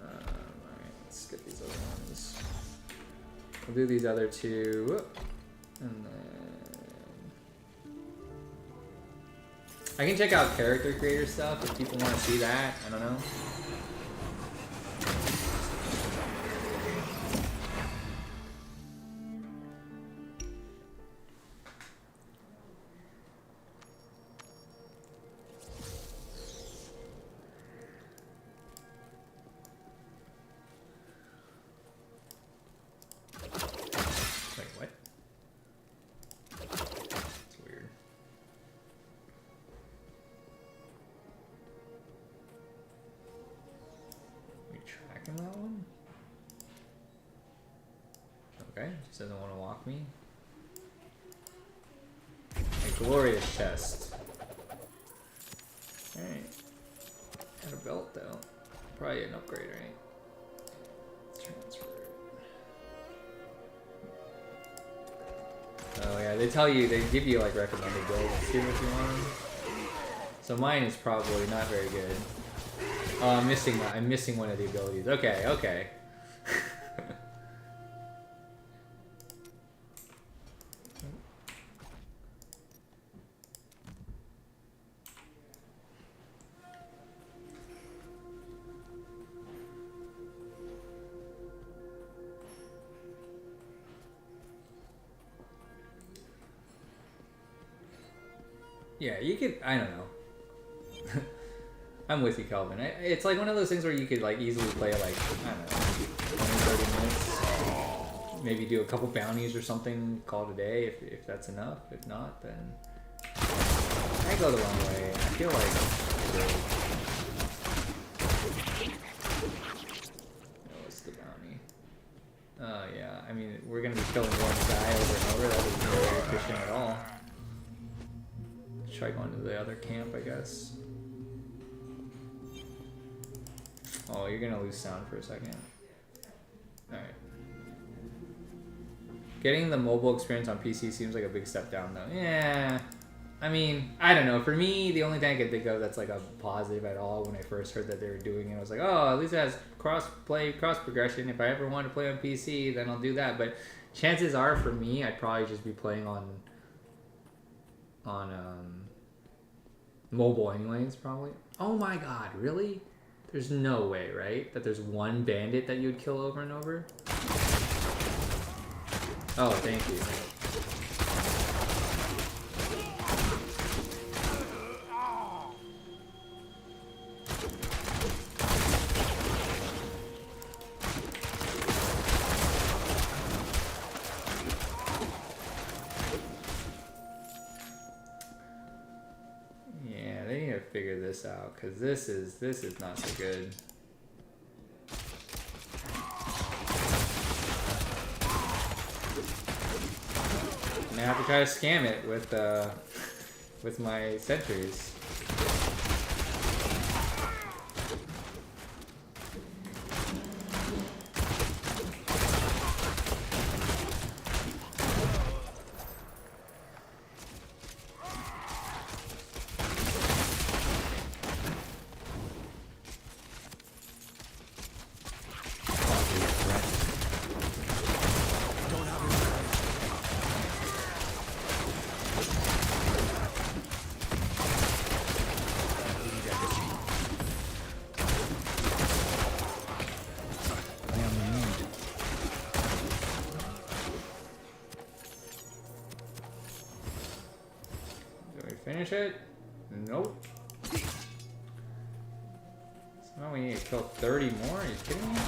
Alright, let's skip these other ones. We'll do these other two. And then... I can check out character creator stuff if people want to see that. I don't know. That one? Okay, just doesn't want to walk me. A glorious chest. Alright. Got a belt though. Probably an upgrade, right? Transfer. Oh yeah, they tell you, they give you like recommended builds too if you want them. So mine is probably not very good. Oh, I'm missing one of the abilities. Okay, okay. Yeah, you could, I don't know. I'm with you, Calvin. It's like one of those things where you could like easily play like, I don't know, 20, 30 minutes. Maybe do a couple bounties or something, call it a day if that's enough. If not, then I go the wrong way. I feel like what's the bounty? Oh yeah, I mean we're gonna be killing one guy over and over. That isn't very efficient at all. Let's try going to the other camp, I guess. Oh, you're gonna lose sound for a second. Alright. Getting the mobile experience on PC seems like a big step down though. Yeah. I mean, I don't know. For me, the only thing I could think of that's like a positive at all when I first heard that they were doing it, I was like, oh, at least it has cross-play, cross-progression. If I ever want to play on PC, then I'll do that. But chances are, for me, I'd probably just be playing on mobile anyways, probably. Oh my god, really? There's no way, right? That there's one bandit that you'd kill over and over? Oh, thank you. Yeah, they need to figure this out, because this is not so good. gonna have to try to scam it with my sentries. Finish it? Nope. So now we need to kill 30 more? Are you kidding me?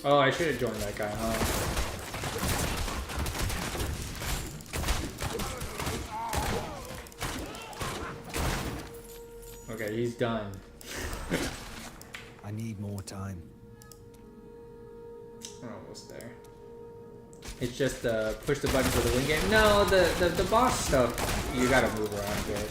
Oh, I should have joined that guy, huh? Okay, he's done. I need more time. We're almost there. It's just push the button for the win game. No, the boss stuff, you gotta move around a bit.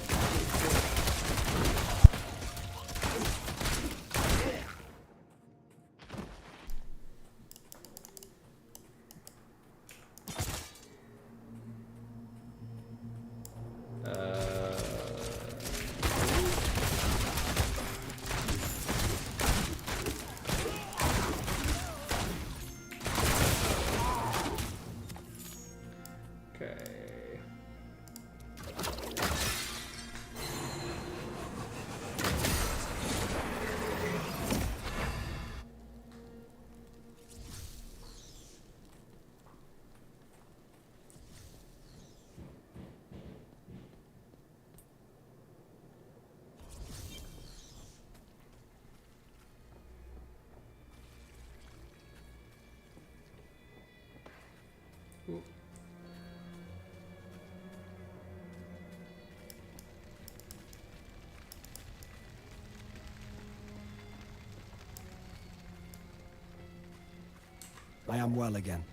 I am well again.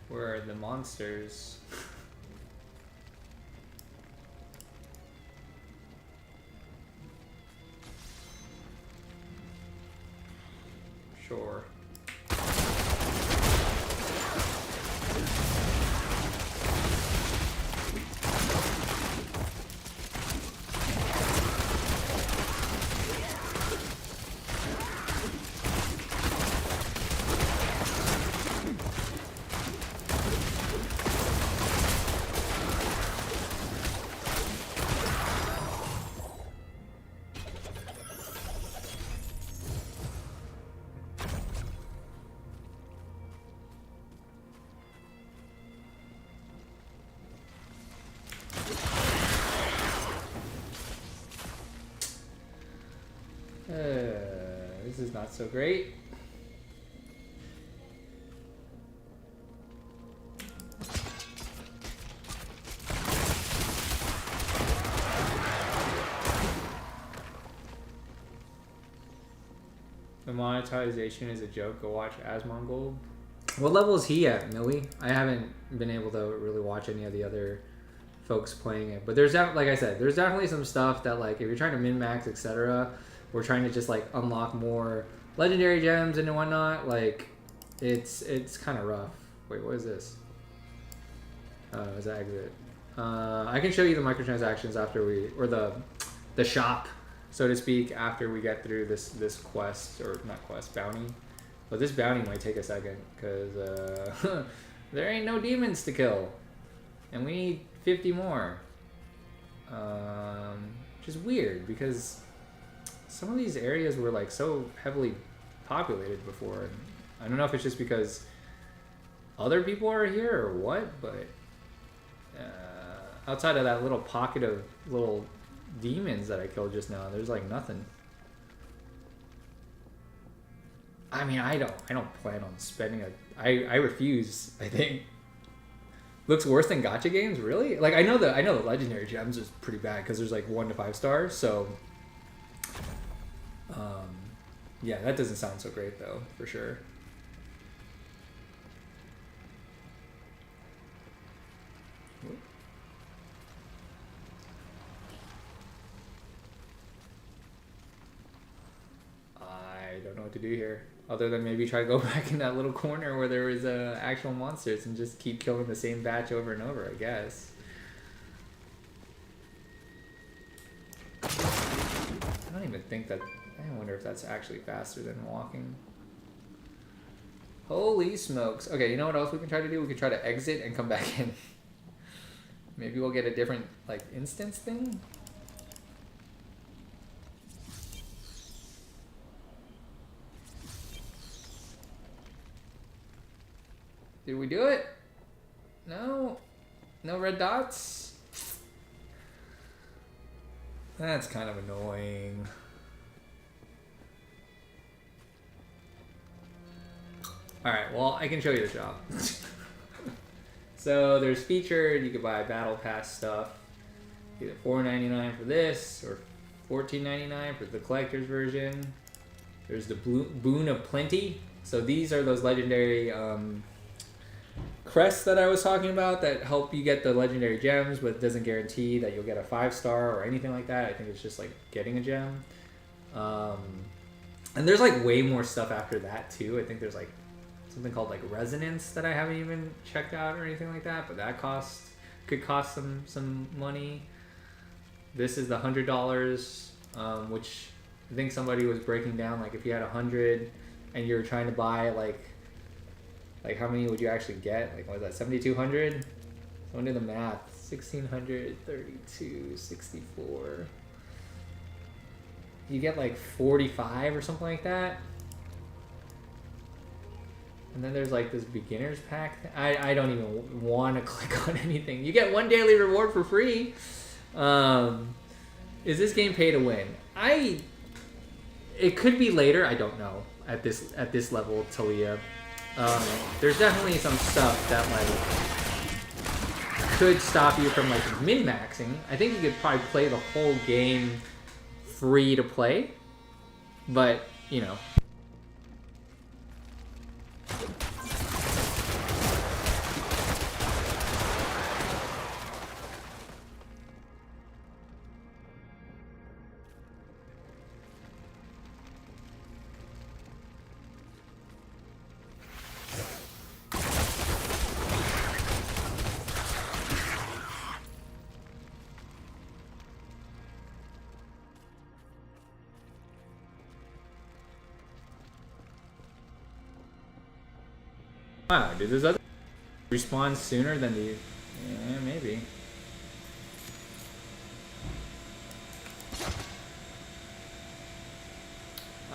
Where are the monsters? Sure. This is not so great. The monetization is a joke. Go watch Asmongold. What level is he at, Millie? I haven't been able to really watch any of the other folks playing it, but there's like I said, there's definitely some stuff that, like, if you're trying to min-max, etc., we're trying to just like unlock more legendary gems and whatnot. Like, it's kind of rough. Wait, what is this? Is that exit? I can show you the microtransactions after we, or the shop, so to speak, after we get through this quest, or not quest, bounty. But this bounty might take a second because there ain't no demons to kill, and we need 50 more. Which is weird because some of these areas were like so heavily populated before. And I don't know if it's just because other people are here or what, but outside of that little pocket of little demons that I killed just now, there's like nothing. I mean, I don't plan on spending I refuse, I think, Looks worse than gacha games, really? Like I know the legendary gems is pretty bad because there's like 1 to 5 stars. So, yeah, that doesn't sound so great though, for sure. I don't know what to do here. Other than maybe try to go back in that little corner where there was actual monsters and just keep killing the same batch over and over, I guess. I don't even think that... I wonder if that's actually faster than walking. Holy smokes. Okay, you know what else we can try to do? We can try to exit and come back in. Maybe we'll get a different, like, instance thing? Did we do it? No? No red dots? That's kind of annoying. Alright, well, I can show you the job. So there's featured, you could buy battle pass stuff. Either $4.99 for this or $14.99 for the collector's version. There's the Boon of Plenty. So these are those legendary crests that I was talking about that help you get the legendary gems, but it doesn't guarantee that you'll get a 5-star or anything like that. I think it's just like getting a gem. And there's like way more stuff after that too. I think there's like something called like resonance that I haven't even checked out or anything like that, but that could cost some money. This is the $100, which I think somebody was breaking down, like if you had 100 and you're trying to buy like how many would you actually get? Like, what was that, 7,200? So do the math. 1,600, 32, 64. You get like 45 or something like that. And then there's like this beginner's pack. I don't even want to click on anything. You get 1 daily reward for free. Is this game pay to win? It could be later. I don't know at this level, Talia. There's definitely some stuff that like could stop you from like min-maxing. I think you could probably play the whole game free to play, but you know. Wow, did this other respawn sooner than the... Yeah, maybe.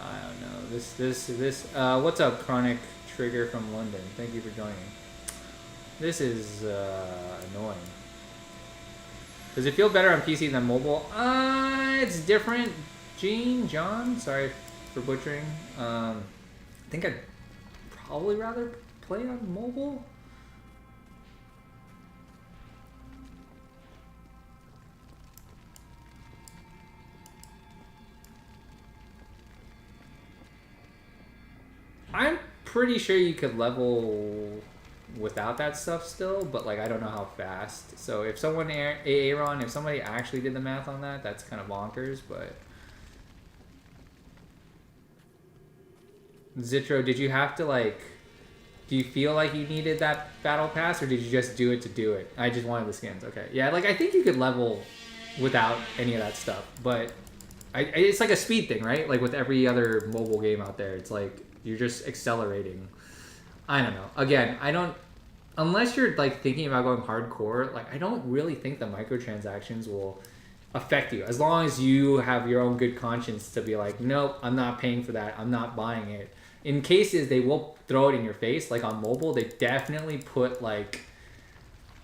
I don't know. This, what's up, Chronic Trigger from London? Thank you for joining. This is, annoying. Does it feel better on PC than mobile? It's different. John, sorry for butchering. I think I'd probably rather play on mobile. I'm pretty sure you could level without that stuff still, but like I don't know how fast. So if someone Aaron, if somebody actually did the math on that, that's kind of bonkers. But Zitro, did you have to like? Do you feel like you needed that battle pass, or did you just do it to do it? I just wanted the skins. Okay, yeah, like I think you could level without any of that stuff, but it's like a speed thing, right? Like with every other mobile game out there, it's like you're just accelerating. I don't know. Again, I don't, unless you're like thinking about going hardcore, like I don't really think the microtransactions will affect you as long as you have your own good conscience to be like, nope, I'm not paying for that. I'm not buying it. In cases, they will throw it in your face. Like on mobile, they definitely put like,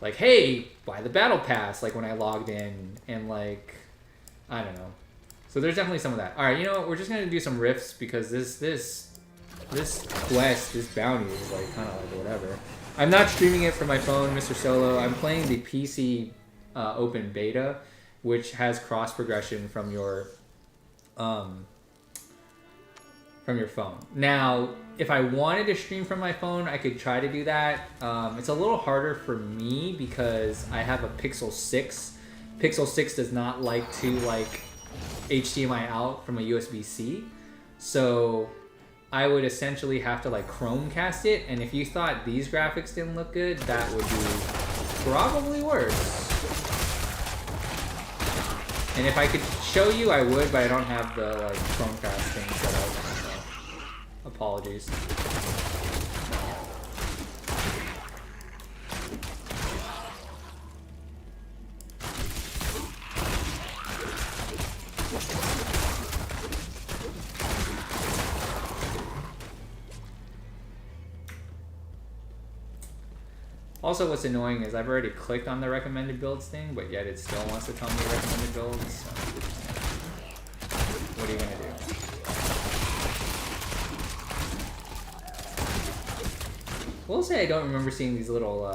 hey, buy the battle pass. Like when I logged in, and like, I don't know. So there's definitely some of that. All right, you know what? We're just gonna do some riffs because this quest, this bounty is like kind of like whatever. I'm not streaming it from my phone, Mr. Solo. I'm playing the PC open beta, which has cross progression from your phone. Now, if I wanted to stream from my phone, I could try to do that. It's a little harder for me because I have a Pixel 6. Pixel 6 does not like to HDMI out from a USB-C. So I would essentially have to Chromecast it, and if you thought these graphics didn't look good, that would be probably worse. And if I could show you, I would, but I don't have the Chromecast thing set up. So apologies. Also, what's annoying is I've already clicked on the recommended builds thing, but yet it still wants to tell me recommended builds. So what are you gonna do? We'll say I don't remember seeing these little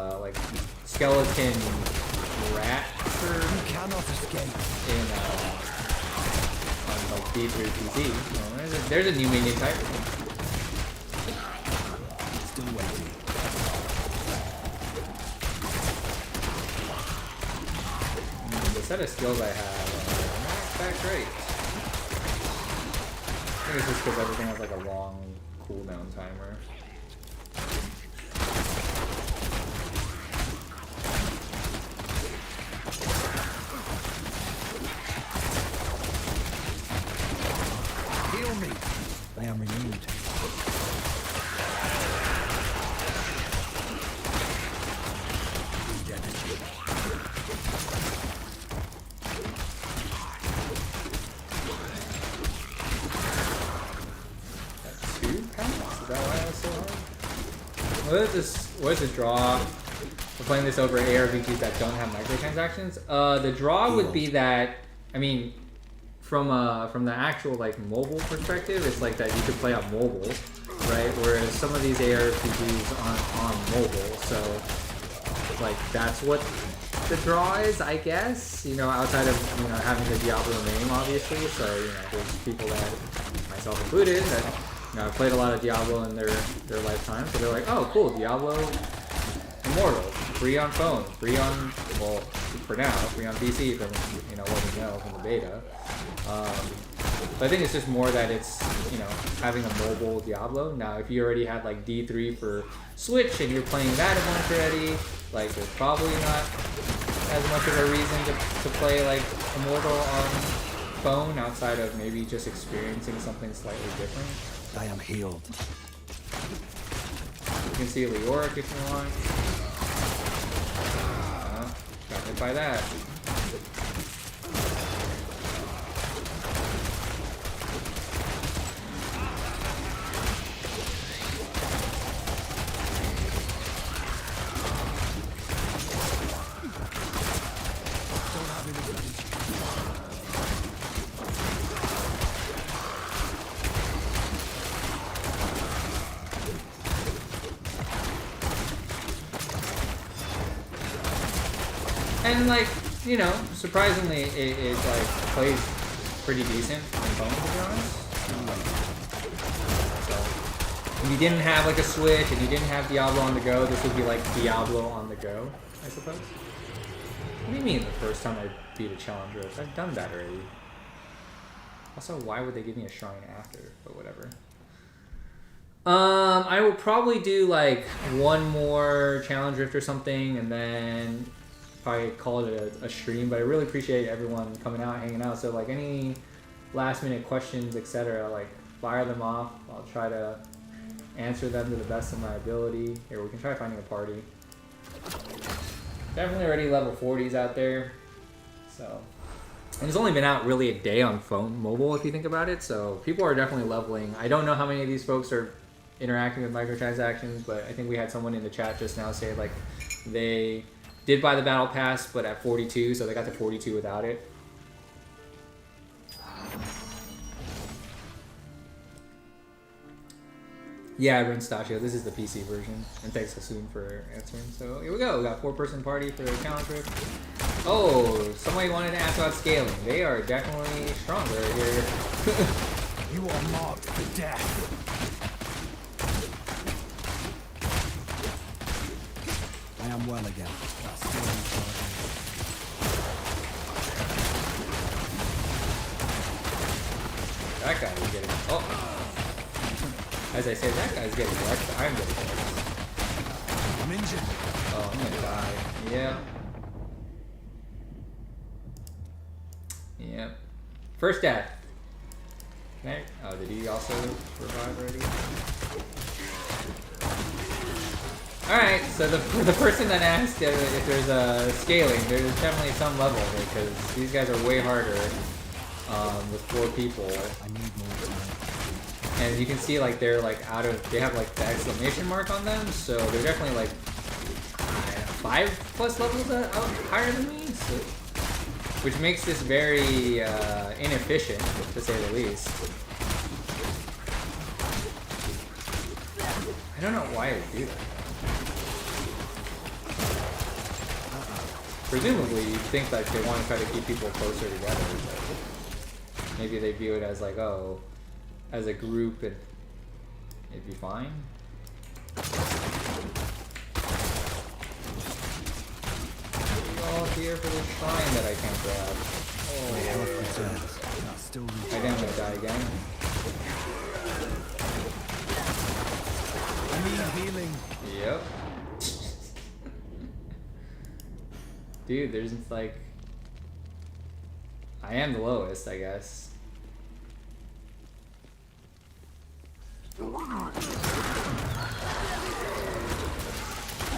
skeleton rats You cannot escape. in on D3 PC. Oh, there's a new minion type. Still waiting. The set of skills I have are not that great. I think it's just because everything has a long cooldown timer. Heal me. I am renewed. What is the draw? We're playing this over ARPGs that don't have microtransactions. The draw would be that, I mean, from the actual mobile perspective, it's that you could play on mobile, right? Whereas some of these ARPGs aren't on mobile, so that's what the draw is, I guess. Outside of having the Diablo name, obviously. So there's people that, myself included, that I've played a lot of Diablo in their lifetime, so they're like, oh, cool, Diablo Immortal, free on phone, free on, well, for now, free on PC from, what we know from the beta. But I think it's just more that it's, having a mobile Diablo. Now, if you already had D3 for Switch and you're playing that a bunch already, there's probably not as much of a reason to play Immortal on phone outside of maybe just experiencing something slightly different. I am healed. You can see Leoric if you want. Got hit by that. And surprisingly, it plays pretty decent on phone, to be honest. So, if you didn't have a Switch and you didn't have Diablo on the go, this would be Diablo on the go, I suppose. What do you mean the first time I beat a challenge rift? I've done that already. Also, why would they give me a shrine after? But whatever. I will probably do one more challenge rift or something, and then probably call it a stream. But I really appreciate everyone coming out, hanging out. So any last minute questions, etc., fire them off. I'll try to answer them to the best of my ability. Here, we can try finding a party. Definitely already level 40s out there. So, and it's only been out really a day on mobile if you think about it. So people are definitely leveling. I don't know how many of these folks are interacting with microtransactions, but I think we had someone in the chat just now say they did buy the battle pass, but at 42, so they got to 42 without it. Yeah, Renstasio. This is the PC version. And thanks Hasoon for answering. So here we go. We got 4-person party for the challenge trip. Oh, somebody wanted to ask about scaling. They are definitely stronger here. You are marked for death. I am well again. Still recharging. That guy is getting... Oh! As I said, that guy's getting wrecked. I'm getting wrecked. I'm injured. Oh, I'm gonna die. Yeah. Yep. First death. Okay. Oh, did he also revive already? Alright, so for the person that asked if there's a scaling, there's definitely some level because these guys are way harder with 4 people. I need more time. And you can see like they're like they have like the exclamation mark on them, so they're definitely like 5+ levels higher than me, so, which makes this very inefficient, to say the least. I don't know why I would do that. Presumably, you'd think like they want to try to keep people closer together, but maybe they view it as like, oh, as a group, it'd be fine. All here for this shrine that I can't grab. Oh, I think I'm gonna die again. I need healing. Yep. Dude, there's like... I am the lowest, I guess.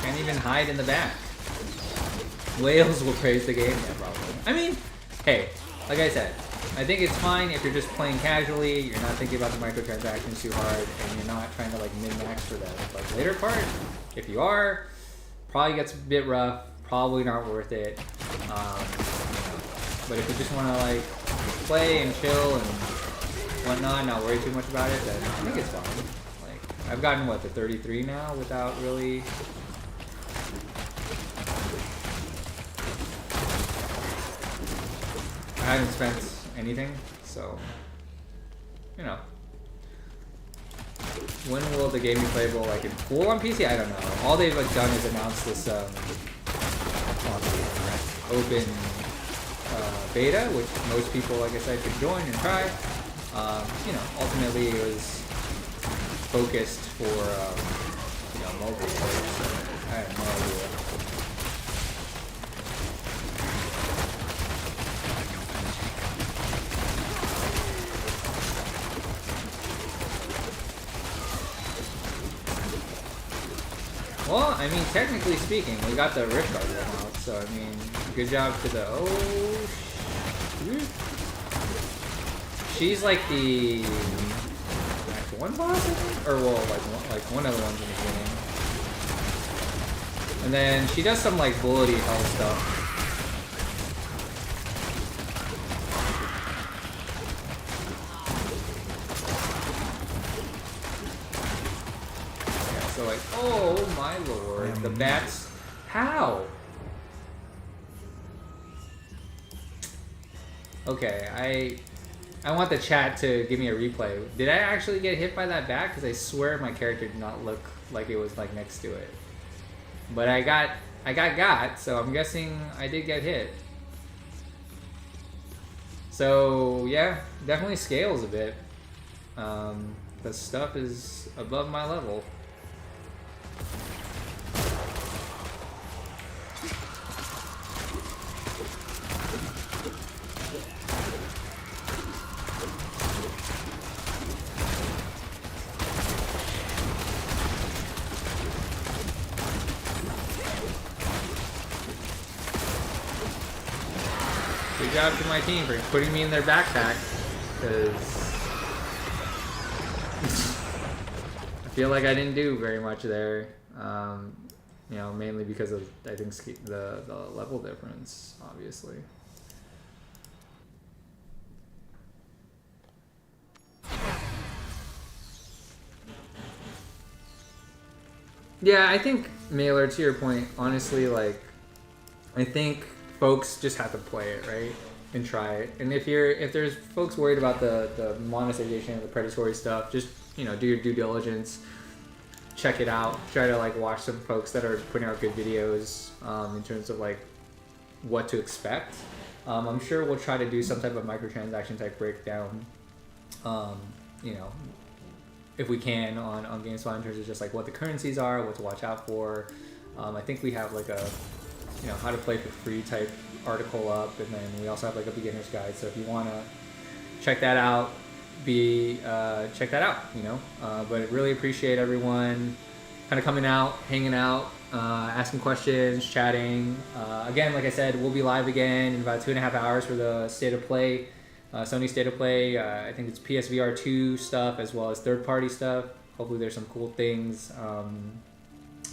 Can't even hide in the back. Whales will praise the game, yeah, probably. I mean, hey, like I said, I think it's fine if you're just playing casually, you're not thinking about the microtransactions too hard, and you're not trying to like min-max for that. Like later part, if you are, probably gets a bit rough, probably not worth it. You know, but if you just want to like play and chill and whatnot, not worry too much about it, then I think it's fine. Like I've gotten what, to 33 now without really. I haven't spent anything, so you know. When will the game be playable like in full on PC? I don't know. All they've like done is announce this open beta, which most people, like I said, could join and try. You know, ultimately it was focused for you know, mobile players, so I have no idea. Well, I mean, technically speaking, we got the Rift Guard one out, so I mean, good job to the... Oh, shoot. She's like the... Act 1 boss, I think? Or, well, like one of the ones in the beginning. And then she does some, like, bullety health stuff. So like, oh my lord, the bats, how? Okay, I want the chat to give me a replay. Did I actually get hit by that bat? Because I swear my character did not look like it was like next to it. But I got, so I'm guessing I did get hit. So yeah, definitely scales a bit. The stuff is above my level. Good job to my team for putting me in their backpack, because I feel like I didn't do very much there. You know, mainly because of, I think, the level difference, obviously. Yeah, I think, Mailer, to your point, honestly, like, I think folks just have to play it, right? And try it. And if there's folks worried about the monetization of the predatory stuff, just, you know, do your due diligence, check it out, try to, like, watch some folks that are putting out good videos in terms of, like, what to expect. I'm sure we'll try to do some type of microtransaction type breakdown, you know, if we can on GameSpot in terms of just like what the currencies are, what to watch out for. I think we have like a, you know, how to play for free type article up, and then we also have like a beginner's guide. So if you want to check that out, check that out, you know. But really appreciate everyone kind of coming out, hanging out, asking questions, chatting. Again, like I said, we'll be live again in about 2.5 hours for the State of Play. Sony State of Play, I think it's PSVR 2 stuff as well as third-party stuff. Hopefully there's some cool things.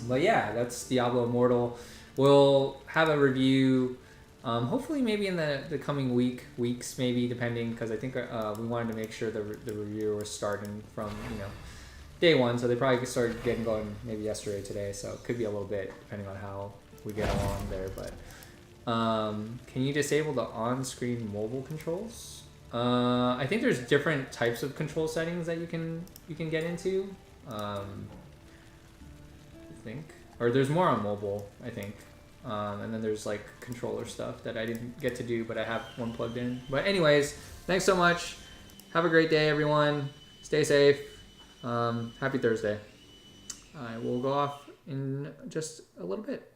But yeah, that's Diablo Immortal. We'll have a review, hopefully maybe in the coming weeks maybe, depending, because I think we wanted to make sure the review was starting from, you know, day one, so they probably started getting going maybe yesterday, today, so it could be a little bit depending on how we get along there. But can you disable the on-screen mobile controls? I think there's different types of control settings that you can get into. I think, or there's more on mobile, I think. And then there's like controller stuff that I didn't get to do, but I have one plugged in. But anyways, thanks so much. Have a great day, everyone. Stay safe. Happy Thursday. I will go off in just a little bit.